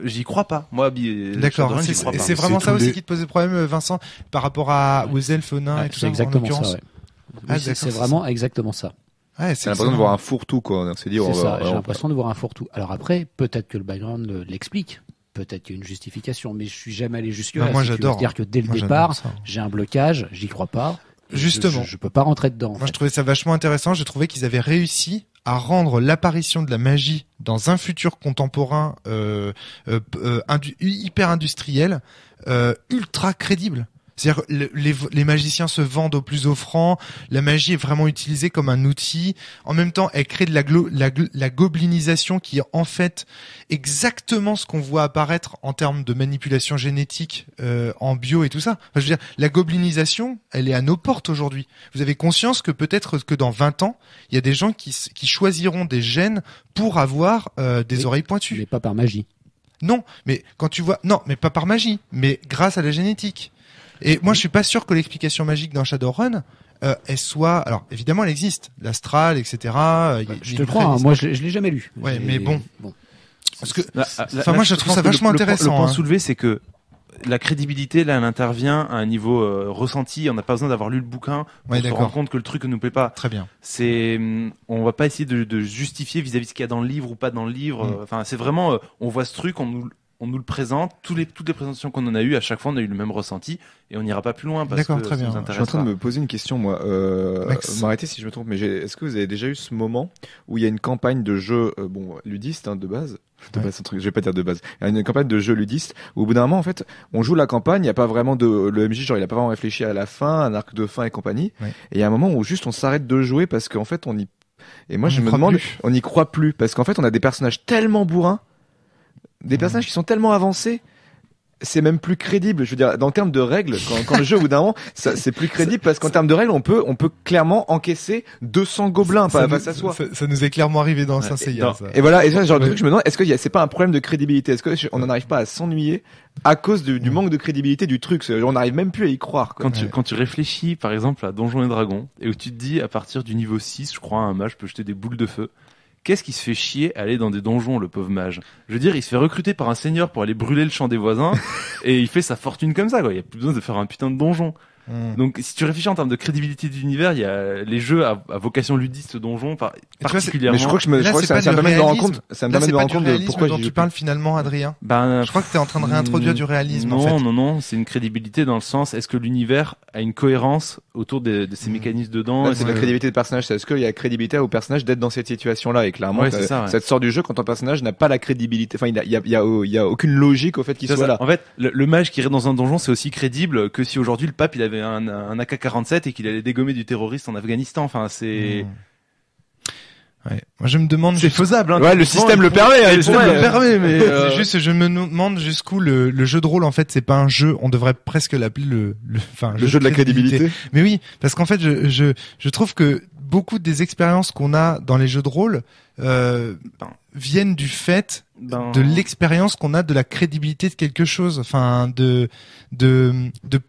j'y crois pas. Moi, d'accord. C'est vraiment ça aussi qui te posait problème, Vincent, par rapport aux elfes, aux nains et tout ça. C'est exactement ça. Ouais. C'est vraiment exactement ça. Ouais, c'est l'impression de voir un fourre-tout, quoi. On s'est dit, c'est ça. J'ai l'impression de voir un fourre-tout. Alors après, peut-être que le background l'explique. Peut-être qu'il y a une justification, mais je suis jamais allé jusque-là. Moi, j'adore. C'est-à-dire que dès le départ, j'ai un blocage, j'y crois pas. Justement. Je peux pas rentrer dedans. Moi, je trouvais ça vachement intéressant. Je trouvais qu'ils avaient réussi à rendre l'apparition de la magie dans un futur contemporain hyper industriel ultra crédible. C'est-à-dire les magiciens se vendent au plus offrant, la magie est vraiment utilisée comme un outil. En même temps, elle crée de la goblinisation qui est en fait exactement ce qu'on voit apparaître en termes de manipulation génétique en bio et tout ça. Enfin, je veux dire, la goblinisation, elle est à nos portes aujourd'hui. Vous avez conscience que peut-être que dans 20 ans, il y a des gens qui choisiront des gènes pour avoir des oreilles pointues. Mais pas par magie. Non, mais quand tu vois, non, mais pas par magie, mais grâce à la génétique. Et moi, je suis pas sûr que l'explication magique dans Shadowrun, elle soit. Alors, évidemment, elle existe, l'astral, etc. Je te crois. Hein, moi, je l'ai jamais lu. Ouais, mais bon. Parce que, moi, je trouve ça vachement intéressant. Le point soulevé, c'est que la crédibilité, là, elle intervient à un niveau ressenti. On n'a pas besoin d'avoir lu le bouquin pour se rendre compte que le truc ne nous plaît pas. Très bien. On va pas essayer de justifier vis-à-vis de ce qu'il y a dans le livre ou pas dans le livre. Enfin, c'est vraiment, on voit ce truc, on nous le présente, toutes les présentations qu'on en a eues, à chaque fois on a eu le même ressenti et on n'ira pas plus loin parce que très bien. Ça nous intéresse. Je suis en train de me poser une question, moi. M'arrêtez si je me trompe, mais est-ce que vous avez déjà eu ce moment où il y a une campagne de jeu ludiste de base? Je vais pas dire de base. Il y a une campagne de jeu ludiste où au bout d'un moment, en fait, on joue la campagne, il n'y a pas vraiment le MJ, genre il a pas vraiment réfléchi à la fin, un arc de fin et compagnie. Ouais. Et il y a un moment où juste on s'arrête de jouer parce qu'en fait on Et moi, je me demande, on n'y croit plus parce qu'en fait, on a des personnages tellement bourrins, des personnages qui sont tellement avancés. C'est même plus crédible. Je veux dire, dans le terme de règles, quand le jeu, au bout d'un moment, c'est plus crédible parce qu'en termes de règles, on peut clairement encaisser 200 gobelins face à soi. Ça nous est clairement arrivé dans Saint Seiya. Et voilà, et ça, genre de truc, je me demande, est-ce que c'est pas un problème de crédibilité? Est-ce que on n'arrive pas à s'ennuyer à cause du manque de crédibilité du truc? On n'arrive même plus à y croire, quoi. Quand tu réfléchis, par exemple, à Donjons et Dragons, et où tu te dis, à partir du niveau 6, je crois, un mage peut jeter des boules de feu. Qu'est-ce qui se fait chier à aller dans des donjons, le pauvre mage? Je veux dire, il se fait recruter par un seigneur pour aller brûler le champ des voisins, et il fait sa fortune comme ça, quoi. Il y a plus besoin de faire un putain de donjon. Donc, si tu réfléchis en termes de crédibilité d'univers, il y a les jeux à vocation ludiste donjon, particulièrement. Mais je crois que ça me permet de me rendre compte, de pourquoi dont tu parles finalement, Adrien. Je crois que t'es en train de réintroduire du réalisme, en fait. Non, c'est une crédibilité dans le sens, est-ce que l'univers a une cohérence autour de ces mécanismes dedans? Là, c'est la crédibilité des personnages, est-ce qu'il y a la crédibilité au personnage d'être dans cette situation-là? Et clairement, ça te sort du jeu quand ton personnage n'a pas la crédibilité. Enfin, il y a aucune logique au fait qu'il soit là. En fait, le mage qui irait dans un donjon, c'est aussi crédible que si aujourd'hui le pape, il avait un AK-47 et qu'il allait dégommer du terroriste en Afghanistan. Enfin, c'est... Ouais. Moi, je me demande. C'est faisable, hein. Ouais, le système le permet. Le système le permet, mais c'est juste, je me demande jusqu'où le jeu de rôle, en fait, c'est pas un jeu. On devrait presque l'appeler le jeu de la crédibilité. Mais oui, parce qu'en fait, je trouve que beaucoup des expériences qu'on a dans les jeux de rôle viennent du fait de l'expérience qu'on a de la crédibilité de quelque chose, enfin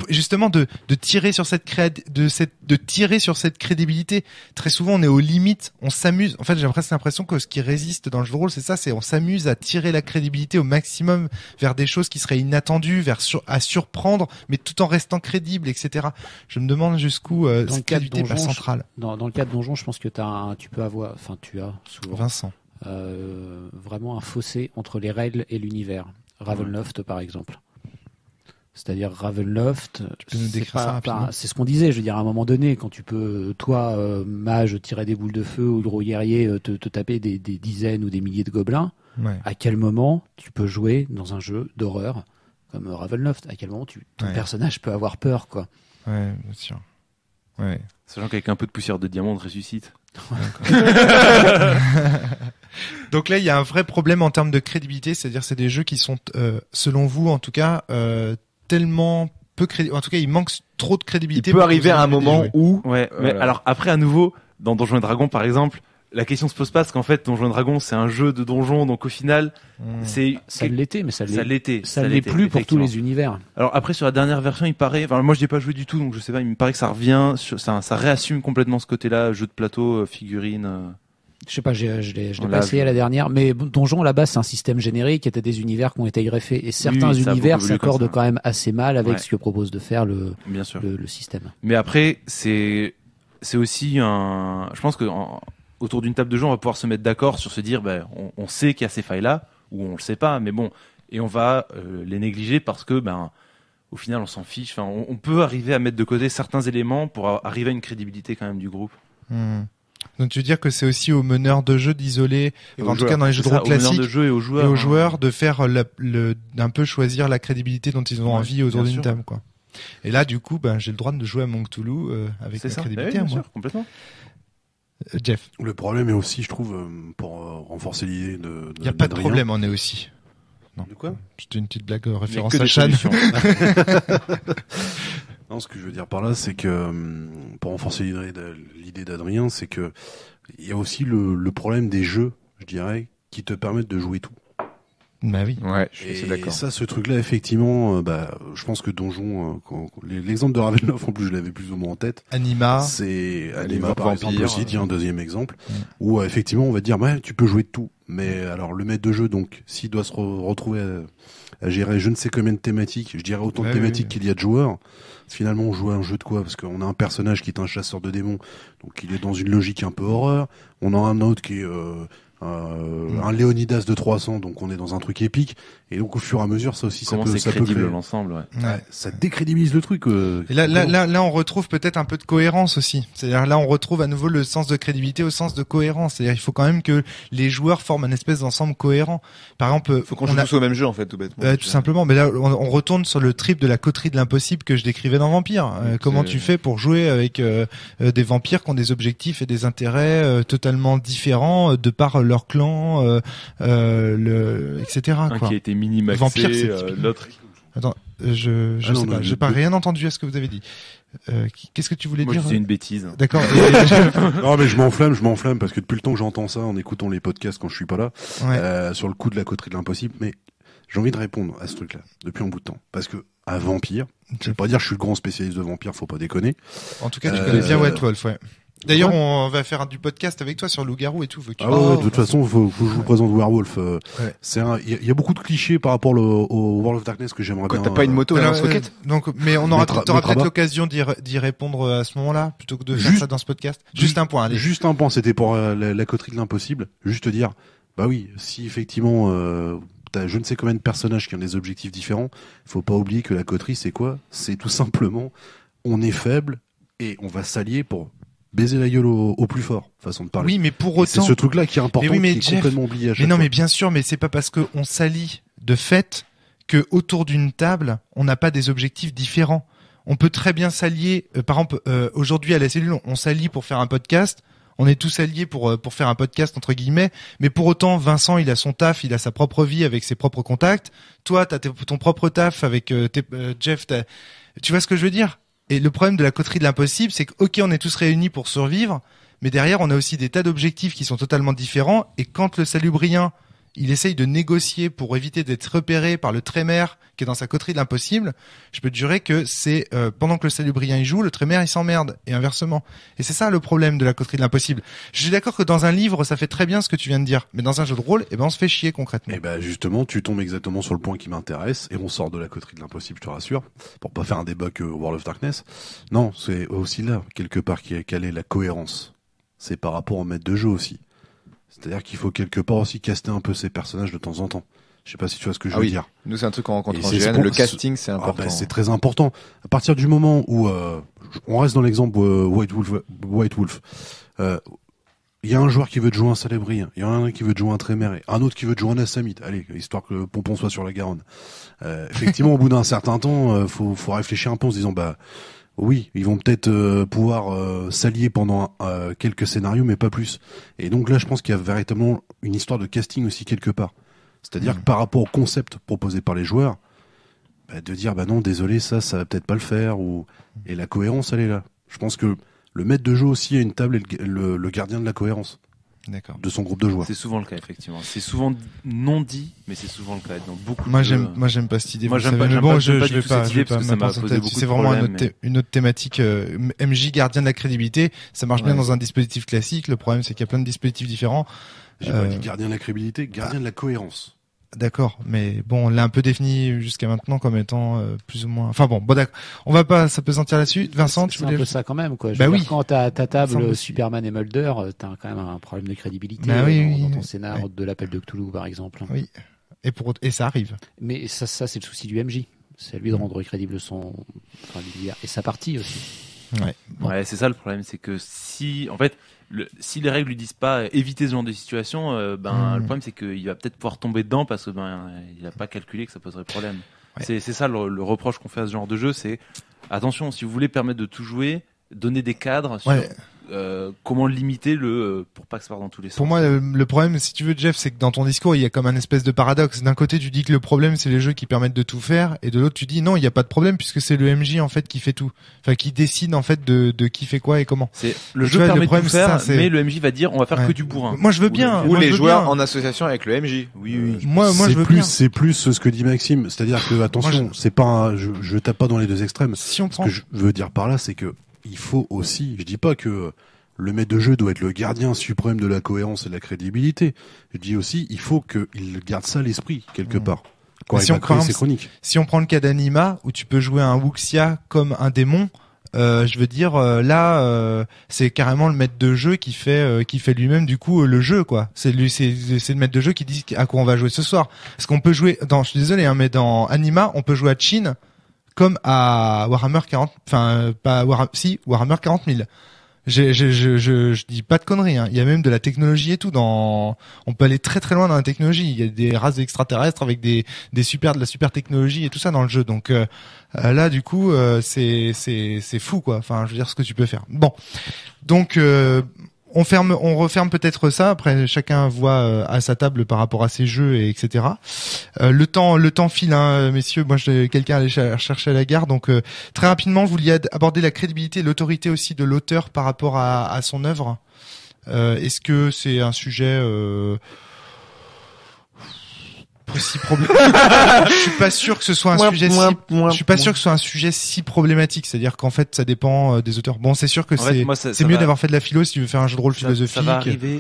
justement de tirer sur de tirer sur cette crédibilité. Très souvent on est aux limites, on s'amuse. En fait, j'ai presque l'impression que ce qui résiste dans le jeu de rôle, c'est ça, c'est on s'amuse à tirer la crédibilité au maximum vers des choses qui seraient inattendues, à surprendre, mais tout en restant crédible, etc. Je me demande jusqu'où cette crédibilité est pas centrale. Dans le cas de Donjon, je pense que tu as souvent Vincent. Vraiment un fossé entre les règles et l'univers. Ravenloft, par exemple. C'est-à-dire Ravenloft, c'est ce qu'on disait, je veux dire, à un moment donné, quand tu peux, toi, mage, tirer des boules de feu ou gros guerrier, te taper des dizaines ou des milliers de gobelins, à quel moment tu peux jouer dans un jeu d'horreur comme Ravenloft? À quel moment ton personnage peut avoir peur, quoi? Ouais, bien sûr. Ouais. Sachant qu'avec un peu de poussière de diamant, on ressuscite. Donc là, il y a un vrai problème en termes de crédibilité, c'est-à-dire c'est des jeux qui sont, selon vous, en tout cas, tellement peu crédibles. En tout cas, il manque trop de crédibilité. Il peut arriver à un moment où... Ouais, mais alors après, à nouveau, dans Donjons et Dragons, par exemple, la question se pose pas parce qu'en fait, Donjons et Dragons, c'est un jeu de donjons, donc au final, ça l'était, mais ça l'est plus pour tous les univers. Alors après, sur la dernière version, il paraît, enfin, moi, je n'ai pas joué du tout, donc je sais pas, il me paraît que ça revient, ça réassume complètement ce côté-là, jeu de plateau, figurines. Je sais pas, je l'ai pas essayé à la dernière, mais Donjon, à la base, c'est un système générique, il y a des univers qui ont été greffés, et certains univers s'accordent quand même assez mal avec ce que propose de faire le système. Mais après, c'est aussi je pense que, autour d'une table de jeu, on va pouvoir se mettre d'accord sur se dire, on sait qu'il y a ces failles-là, ou on le sait pas, mais bon, et on va les négliger parce que, au final, on s'en fiche. Enfin, on peut arriver à mettre de côté certains éléments pour arriver à une crédibilité quand même du groupe. Donc tu veux dire que c'est aussi aux meneurs de jeu d'isoler, en tout cas dans les jeux de rôle classiques, aux meneurs de jeu et aux joueurs, de faire d'un peu choisir la crédibilité dont ils ont envie autour d'une table, quoi. Et là, du coup, j'ai le droit de jouer à Monk Toulouse avec la crédibilité, bien sûr, complètement. Jeff. Le problème est aussi, je trouve, pour renforcer l'idée de il n'y a pas de problème, on est aussi. Non. De quoi? C'était une petite blague référence à Chan. Non, ce que je veux dire par là, c'est que pour renforcer l'idée d'Adrien, c'est que il y a aussi le problème des jeux, je dirais, qui te permettent de jouer tout. Bah oui. Ouais, je suis d'accord. Et ça, ce truc-là, effectivement, je pense que Donjon, l'exemple de Ravenloft, en plus, je l'avais plus ou moins en tête. Anima, par exemple, aussi, tiens, un deuxième exemple, où effectivement, on va dire, tu peux jouer de tout. Mais alors, le maître de jeu, donc, s'il doit se retrouver à gérer je ne sais combien de thématiques, je dirais autant de thématiques qu'il y a de joueurs. Finalement, on joue à un jeu de quoi? Parce qu'on a un personnage qui est un chasseur de démons, donc il est dans une logique un peu horreur. On a un autre qui est un Léonidas de 300, donc on est dans un truc épique, et donc au fur et à mesure, ça aussi, comment c'est crédible l'ensemble, ouais. Ça décrédibilise le truc. Et là, on retrouve peut-être un peu de cohérence aussi. C'est-à-dire là, on retrouve à nouveau le sens de crédibilité au sens de cohérence. C'est-à-dire il faut quand même que les joueurs forment un espèce d'ensemble cohérent. Par exemple, faut qu'on joue tous au même jeu en fait, tout bêtement. Tout simplement. Mais là, on retourne sur le trip de la coterie de l'impossible que je décrivais dans Vampire. Comment tu fais pour jouer avec des vampires qui ont des objectifs et des intérêts totalement différents de par leur clan, etc. Un quoi. qui a été mini-maxé, l'autre. Attends, je sais pas, j'ai pas rien entendu à ce que vous avez dit. Qu'est-ce que tu voulais dire? Moi, c'est une bêtise. D'accord. Non, mais je m'enflamme parce que depuis le temps que j'entends ça en écoutant les podcasts quand je suis pas là, sur le coup de la coterie de l'impossible, mais j'ai envie de répondre à ce truc-là depuis un bout de temps. Parce que, à Vampire, je vais pas dire que je suis le grand spécialiste de Vampire, faut pas déconner. En tout cas, tu connais bien White Wolf, ouais. D'ailleurs, on va faire du podcast avec toi sur Loup-Garou et tout. De toute façon, faut que je vous présente Werewolf. Il y a beaucoup de clichés par rapport au World of Darkness que j'aimerais bien. T'as pas une moto à lance-roquette? Donc, mais t'auras peut-être l'occasion d'y répondre à ce moment-là, plutôt que de faire ça dans ce podcast. Juste un point, allez. Juste un point, c'était pour la coterie de l'impossible. Juste te dire, bah oui, si effectivement, t'as je ne sais combien de personnages qui ont des objectifs différents, faut pas oublier que la coterie, c'est quoi? C'est tout simplement, on est faible et on va s'allier pour baiser la gueule au plus fort, façon de parler. Oui, mais pour autant. C'est ce truc-là qui est important, qui est complètement oublié à chaque fois. Mais non, mais bien sûr, mais c'est pas parce que on s'allie de fait que autour d'une table, on n'a pas des objectifs différents. On peut très bien s'allier, par exemple, aujourd'hui à la cellule, on s'allie pour faire un podcast. On est tous alliés pour faire un podcast entre guillemets, mais pour autant Vincent il a son taf, il a sa propre vie avec ses propres contacts. Toi t'as ton propre taf avec Jeff. Tu vois ce que je veux dire? Et le problème de la coterie de l'impossible, c'est que ok on est tous réunis pour survivre, mais derrière on a aussi des tas d'objectifs qui sont totalement différents. Et quand le Salubrien il essaye de négocier pour éviter d'être repéré par le Trémère qui est dans sa coterie de l'impossible, je peux te jurer que c'est pendant que le Salubrien y joue, le Trémère il s'emmerde, et inversement. Et c'est ça le problème de la coterie de l'impossible. Je suis d'accord que dans un livre ça fait très bien ce que tu viens de dire, mais dans un jeu de rôle, on se fait chier concrètement. Et justement, tu tombes exactement sur le point qui m'intéresse, et on sort de la coterie de l'impossible, je te rassure, pour pas faire un débat que World of Darkness. Non, c'est aussi là, quelque part, quelle est la cohérence. C'est par rapport au maître de jeu aussi. C'est-à-dire qu'il faut quelque part aussi caster un peu ces personnages de temps en temps. Je sais pas si tu vois ce que je veux dire. Nous, c'est un truc qu'on rencontre en GN. Le casting, c'est important. C'est très important. À partir du moment où on reste dans l'exemple White Wolf, il y a un joueur qui veut te jouer un Salubrien, il y en a un qui veut te jouer un Trémère, un autre qui veut te jouer un Assamite. Allez, histoire que le pompon soit sur la Garonne. Effectivement, au bout d'un certain temps, faut réfléchir un peu en se disant oui, ils vont peut-être pouvoir s'allier pendant quelques scénarios, mais pas plus. Et donc là, je pense qu'il y a véritablement une histoire de casting aussi quelque part. C'est-à-dire que par rapport au concept proposé par les joueurs, de dire non, désolé, ça va peut-être pas le faire, et la cohérence, elle est là. Je pense que le maître de jeu aussi a une table et le gardien de la cohérence. D'accord. De son groupe de joueurs. C'est souvent le cas, effectivement. C'est souvent non dit, mais c'est souvent le cas. Dans beaucoup moi, j'aime pas cette idée. Moi, j'aime pas, je vais pas ça m'a posé beaucoup c'est vraiment une autre thématique. MJ, gardien de la crédibilité, ça marche bien dans un dispositif classique. Le problème, c'est qu'il y a plein de dispositifs différents. J'ai pas dit gardien de la crédibilité, gardien de la cohérence. D'accord, mais bon, on l'a un peu défini jusqu'à maintenant comme étant plus ou moins. Enfin bon, d'accord. On va pas s'apesantir là-dessus. Vincent, tu voulais. C'est un peu ça quand même, quoi. Quand t'as ta table Superman et Mulder, t'as quand même un problème de crédibilité dans ton scénar de l'appel de Cthulhu, par exemple. Oui. Et ça arrive. Mais ça c'est le souci du MJ. C'est à lui de rendre crédible l'univers et sa partie aussi. Ouais. Bon. Ouais, c'est ça le problème, c'est que si les règles lui disent pas éviter ce genre de situation, le problème c'est qu'il va peut-être pouvoir tomber dedans parce que il a pas calculé que ça poserait problème. Ouais. C'est ça le reproche qu'on fait à ce genre de jeu, c'est attention, si vous voulez permettre de tout jouer, donnez des cadres sur comment limiter pour pas que ça parte dans tous les sens. Pour moi, le problème, si tu veux, Jeff, c'est que dans ton discours, il y a comme un espèce de paradoxe. D'un côté, tu dis que le problème, c'est les jeux qui permettent de tout faire, et de l'autre, tu dis non, il n'y a pas de problème puisque c'est le MJ en fait qui fait tout, enfin qui décide en fait de qui fait quoi et comment. C'est le jeu permet de tout faire, mais le MJ va dire on va faire que du bourrin. Moi, je veux bien. Ou les joueurs en association avec le MJ. Oui. Moi, je veux bien. C'est plus ce que dit Maxime, c'est-à-dire que attention, c'est pas, je tape pas dans les deux extrêmes. Si on prend... Ce que je veux dire par là, c'est que il faut aussi, je dis pas que le maître de jeu doit être le gardien suprême de la cohérence et de la crédibilité. Je dis aussi, il faut qu'il garde ça à l'esprit, quelque part. Quand il va créer ses chroniques. Si on prend le cas d'Anima, où tu peux jouer un Wuxia comme un démon, je veux dire là c'est carrément le maître de jeu qui fait lui-même du coup le jeu quoi. C'est le maître de jeu qui dit à quoi on va jouer ce soir. Parce qu'on peut jouer je suis désolé mais dans Anima, on peut jouer à Chin comme à Warhammer 40 Warhammer 40 000. Je dis pas de conneries, hein. Il y a même de la technologie et tout on peut aller très très loin dans la technologie. Il y a des races extraterrestres avec de la super technologie et tout ça dans le jeu. Donc, là, du coup, c'est fou, quoi. Enfin, je veux dire, ce que tu peux faire. Bon. Donc, on referme peut-être ça. Après, chacun voit à sa table par rapport à ses jeux et etc. Le temps file, hein, messieurs. Moi, quelqu'un allait chercher à la gare. Donc, très rapidement, vous vouliez aborder la crédibilité, et l'autorité aussi de l'auteur par rapport à son œuvre. Est-ce que c'est un sujet si problématique? Je suis pas sûr que ce soit un sujet si problématique. C'est-à-dire qu'en fait, ça dépend des auteurs. Bon, c'est sûr que c'est mieux d'avoir fait de la philo si tu veux faire un jeu de rôle philosophique.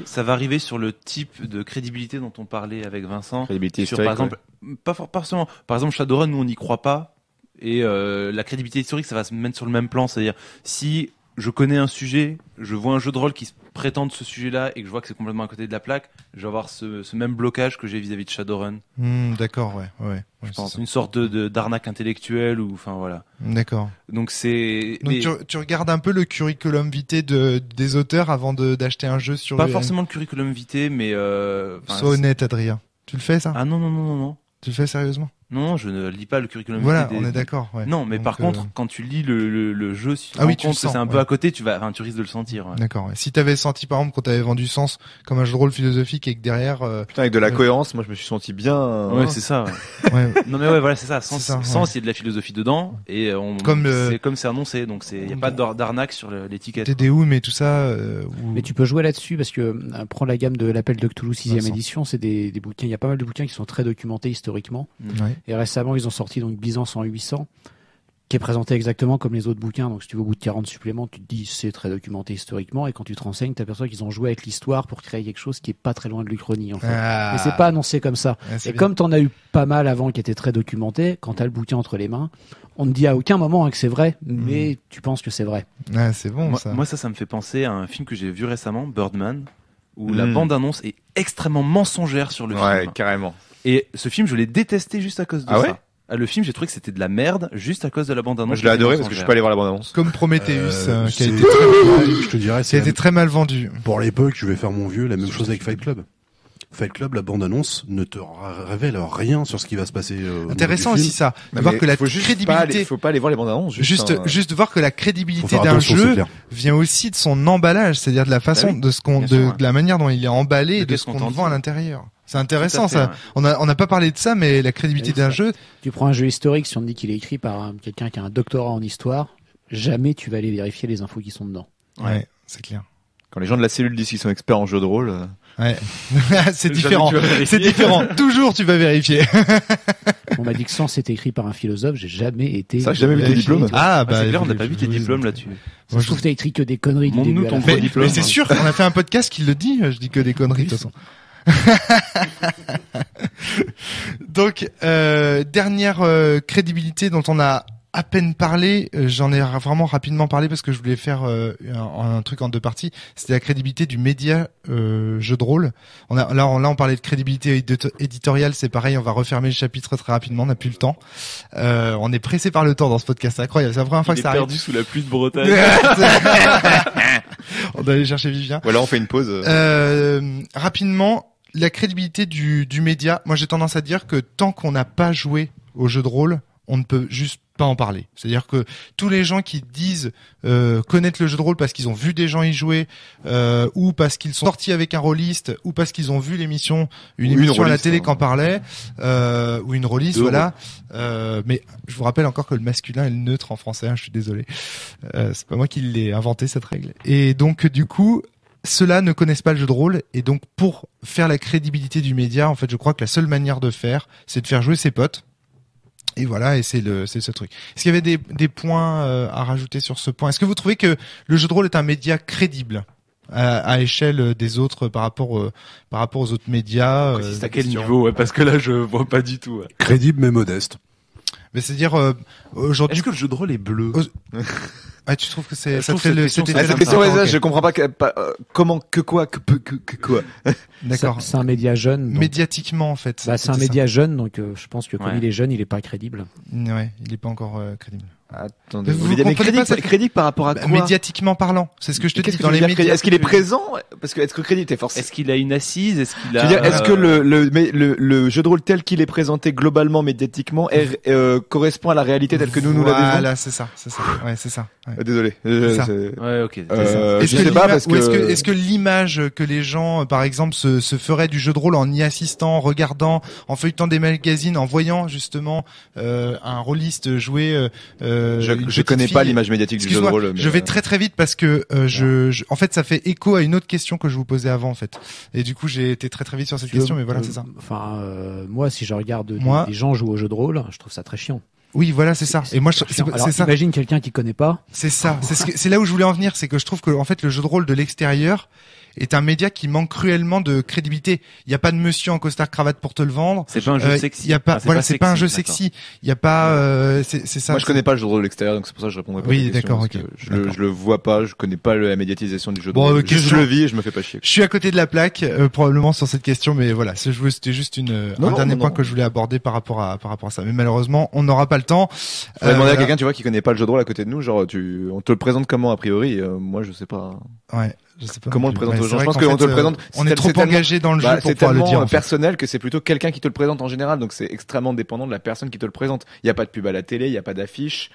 Ça va arriver sur le type de crédibilité dont on parlait avec Vincent. Crédibilité sur, historique. Par exemple, pas forcément. Par exemple, Shadowrun, nous on n'y croit pas. Et la crédibilité historique, ça va se mettre sur le même plan. C'est-à-dire, si je connais un sujet, je vois un jeu de rôle qui se prétend de ce sujet-là et que je vois que c'est complètement à côté de la plaque, je vais avoir ce même blocage que j'ai vis-à-vis de Shadowrun. D'accord, ouais. Je pense une sorte d'arnaque intellectuelle ou enfin voilà. D'accord. Donc tu regardes un peu le curriculum vitae des auteurs avant d'acheter un jeu sur pas forcément le curriculum vitae mais sois honnête, Adrien. Tu le fais ça? Ah non. Tu le fais sérieusement? Non, je ne lis pas le curriculum vitae. Voilà, on est d'accord. Ouais. Non, mais donc, par contre, quand tu lis le jeu, si tu te rends compte que c'est un peu à côté, tu risques de le sentir. Ouais. D'accord. Ouais. Si t'avais senti par exemple qu'on t'avait vendu Sens comme un jeu de rôle philosophique et que derrière, putain, avec de la cohérence, moi je me suis senti bien. Ouais, c'est ça. Ouais. Non mais ouais, voilà, c'est ça. Sens, il y a de la philosophie dedans et c'est annoncé, donc il y a pas d'arnaque sur l'étiquette. TDU, mais tout ça. Mais tu peux jouer là-dessus parce que prends la gamme de l'Appel de Cthulhu 6e édition, c'est des bouquins. Il y a pas mal de bouquins qui sont très documentés historiquement. Ouais. Et récemment, ils ont sorti donc Byzance en 800 qui est présenté exactement comme les autres bouquins. Donc si tu veux au bout de 40 suppléments, tu te dis c'est très documenté historiquement et quand tu te renseignes, tu aperçois qu'ils ont joué avec l'histoire pour créer quelque chose qui est pas très loin de l'Uchronie en fait. Mais c'est pas annoncé comme ça. Et comme t'en as eu pas mal avant qui étaient très documentés, quand t'as le bouquin entre les mains, on ne dit à aucun moment que c'est vrai, mais tu penses que c'est vrai. Ah, c'est bon ça. Moi ça me fait penser à un film que j'ai vu récemment, Birdman, où la bande-annonce est extrêmement mensongère sur le film. Ouais, carrément. Et ce film, je l'ai détesté juste à cause de ça. Ouais, le film, j'ai trouvé que c'était de la merde juste à cause de la bande-annonce. Moi, je l'ai adoré parce que je suis pas allé voir la bande-annonce. Comme Prometheus, qui a été je te dirais, qui a été très mal vendu. Pour l'époque, je vais faire mon vieux, la même chose avec Fight Club. Fight Club, la bande-annonce ne te révèle rien sur ce qui va se passer. Intéressant aussi ça, de voir que la crédibilité. Faut pas aller voir les bandes-annonces. Juste de voir que la crédibilité d'un jeu vient aussi de son emballage, c'est-à-dire de la façon de la manière dont il est emballé et de ce qu'on vend à l'intérieur. C'est intéressant ça. On n'a pas parlé de ça, mais la crédibilité d'un jeu. Tu prends un jeu historique, si on te dit qu'il est écrit par quelqu'un qui a un doctorat en histoire, jamais tu vas aller vérifier les infos qui sont dedans. Ouais, c'est clair. Quand les gens de la cellule disent qu'ils sont experts en jeu de rôle. Ouais, c'est différent. C'est différent. Toujours, tu vas vérifier. On m'a dit que Sens était écrit par un philosophe. J'ai jamais été. Ça, j'ai jamais vu tes diplômes. Ah, bah, c'est clair, on n'a pas vu tes diplômes là-dessus. Je trouve que t'as écrit que des conneries du début à la fin. Mais c'est sûr, on a fait un podcast qui le dit. Je dis que des conneries de toute façon. Donc, dernière crédibilité dont on a à peine parlé, j'en ai vraiment rapidement parlé parce que je voulais faire un truc en deux parties. C'était la crédibilité du média jeu de rôle. On parlait de crédibilité éditoriale, c'est pareil. On va refermer le chapitre très rapidement. On n'a plus le temps. On est pressé par le temps dans ce podcast. C'est incroyable. C'est la première fois que ça arrive. Perdu sous la pluie de Bretagne. On doit aller chercher Vivien. Voilà, on fait une pause. Rapidement, la crédibilité du média. Moi, j'ai tendance à dire que tant qu'on n'a pas joué au jeu de rôle, on ne peut juste pas en parler. C'est-à-dire que tous les gens qui disent connaître le jeu de rôle parce qu'ils ont vu des gens y jouer, ou parce qu'ils sont sortis avec un rôliste, ou parce qu'ils ont vu une émission à la télé qu'en parlait, ou une rôliste, voilà. Mais je vous rappelle encore que le masculin est le neutre en français, hein, je suis désolé. C'est pas moi qui l'ai inventé cette règle. Et donc du coup, ceux-là ne connaissent pas le jeu de rôle, et donc pour faire la crédibilité du média, en fait, je crois que la seule manière de faire, c'est de faire jouer ses potes. Et voilà, et c'est ce truc. Est-ce qu'il y avait des points à rajouter sur ce point? Est-ce que vous trouvez que le jeu de rôle est un média crédible à échelle des autres par rapport aux autres médias? À quel niveau? Ouais, parce que là, je vois pas du tout. Ouais. Crédible mais modeste. Mais c'est-à-dire aujourd'hui. Est-ce que le jeu de rôle est bleu? Ah, tu trouves que c'est ça te fait le cette question, je comprends pas comment quoi. D'accord. C'est un média jeune. Donc... Médiatiquement, en fait. Bah, c'est un média jeune, donc je pense que comme il est jeune, il est pas crédible. Ouais, il est pas encore crédible. Attendez, mais crédible par rapport à quoi? Médiatiquement parlant, c'est ce que je te dis dans les médias. Est-ce qu'il est présent? Parce que être crédible, t'es forcément. Est-ce qu'il a une assise? Est-ce qu'il a? Je veux dire, est-ce que le jeu de rôle tel qu'il est présenté globalement médiatiquement correspond à la réalité telle que nous la vivons? Voilà, c'est ça. Ouais, c'est ça. Ouais. Désolé. Ouais, ok. Je sais pas parce que. Est-ce que l'image que les gens, par exemple, se feraient du jeu de rôle en y assistant, en regardant, en feuilletant des magazines, en voyant justement un rôliste jouer. Je connais pas l'image médiatique du jeu de rôle. Je vais très très vite parce que en fait, ça fait écho à une autre question que je vous posais avant, en fait. Et du coup, j'ai été très très vite sur cette question, mais voilà, c'est ça. Enfin, moi, si je regarde des gens jouer au jeu de rôle, je trouve ça très chiant. Oui, voilà, c'est ça. Et moi, c'est ça. Imagine quelqu'un qui connaît pas. C'est ça. C'est là où je voulais en venir, c'est que je trouve que en fait, le jeu de rôle de l'extérieur est un média qui manque cruellement de crédibilité. Il y a pas de monsieur en costard cravate pour te le vendre. C'est pas un jeu sexy. Il y a pas, c'est pas un jeu sexy. Il y a pas, c'est ça. Moi, je connais pas le jeu de rôle de l'extérieur, donc c'est pour ça que je répondrai pas. Oui, d'accord, ok. Je le vois pas, je connais pas la médiatisation du jeu de rôle. Je le vis et je me fais pas chier. Je suis à côté de la plaque, probablement sur cette question, mais voilà, c'était juste un dernier point que je voulais aborder par rapport à ça. Mais malheureusement, on n'aura pas le temps. On va demander à quelqu'un, tu vois, qui connaît pas le jeu de rôle à côté de nous, genre, on te le présente comment, a priori? Moi, je sais pas. Ouais. Je sais pas. Comment on le présente aux gens? Je pense qu'on te le présente. On est trop engagé dans le jeu pour pouvoir le dire. C'est tellement personnel que c'est plutôt quelqu'un qui te le présente en général, donc c'est extrêmement dépendant de la personne qui te le présente. Il y a pas de pub à la télé, il y a pas d'affiche.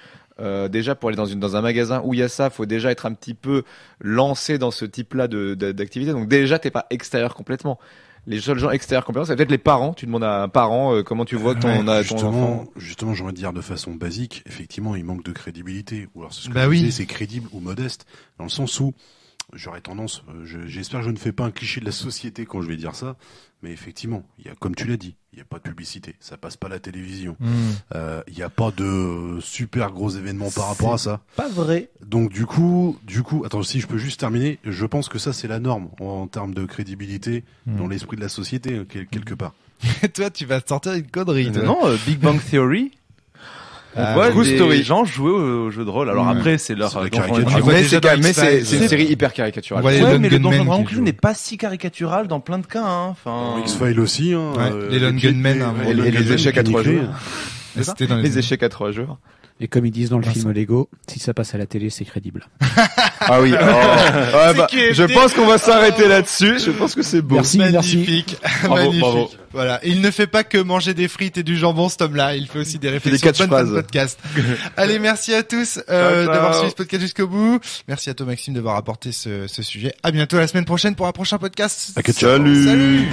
Déjà pour aller dans un magasin où il y a ça, faut déjà être un petit peu lancé dans ce type-là d'activité. Donc déjà t'es pas extérieur complètement. Les seuls gens extérieurs complètement, c'est peut-être les parents. Tu demandes à un parent comment tu vois que ton enfant. Justement, j'aimerais dire de façon basique, effectivement, il manque de crédibilité. Ou alors c'est ce que je disais, c'est crédible ou modeste, dans le sens où j'aurais tendance, j'espère que je ne fais pas un cliché de la société quand je vais dire ça, mais effectivement, il y a, comme tu l'as dit, il n'y a pas de publicité, ça passe pas à la télévision, il n'y a pas de super gros événements par rapport à ça. Pas vrai. Donc du coup, attends, si je peux juste terminer, je pense que ça c'est la norme en termes de crédibilité dans l'esprit de la société quelque part. Toi, tu vas sortir une connerie. Non, Big Bang Theory. On voit des gens jouer au jeu de rôle. Alors après, c'est leur mais c'est une série hyper caricaturale. Ouais, mais le Donjon Dragon n'est pas si caricatural dans plein de cas. Enfin, X-Files aussi. Les Lone Gunmen et les échecs à 3 jours. Les échecs à 3 jours. Et comme ils disent dans le film Lego, si ça passe à la télé, c'est crédible. Ah oui. Je pense qu'on va s'arrêter là-dessus. Je pense que c'est beau. Magnifique. Magnifique. Bravo. Voilà. Et il ne fait pas que manger des frites et du jambon, cet homme-là. Il fait aussi des réflexions de bonnes podcast. Allez, merci à tous d'avoir suivi ce podcast jusqu'au bout. Merci à toi, Maxime, d'avoir apporté ce sujet. À bientôt la semaine prochaine pour un prochain podcast. Salut. Salut.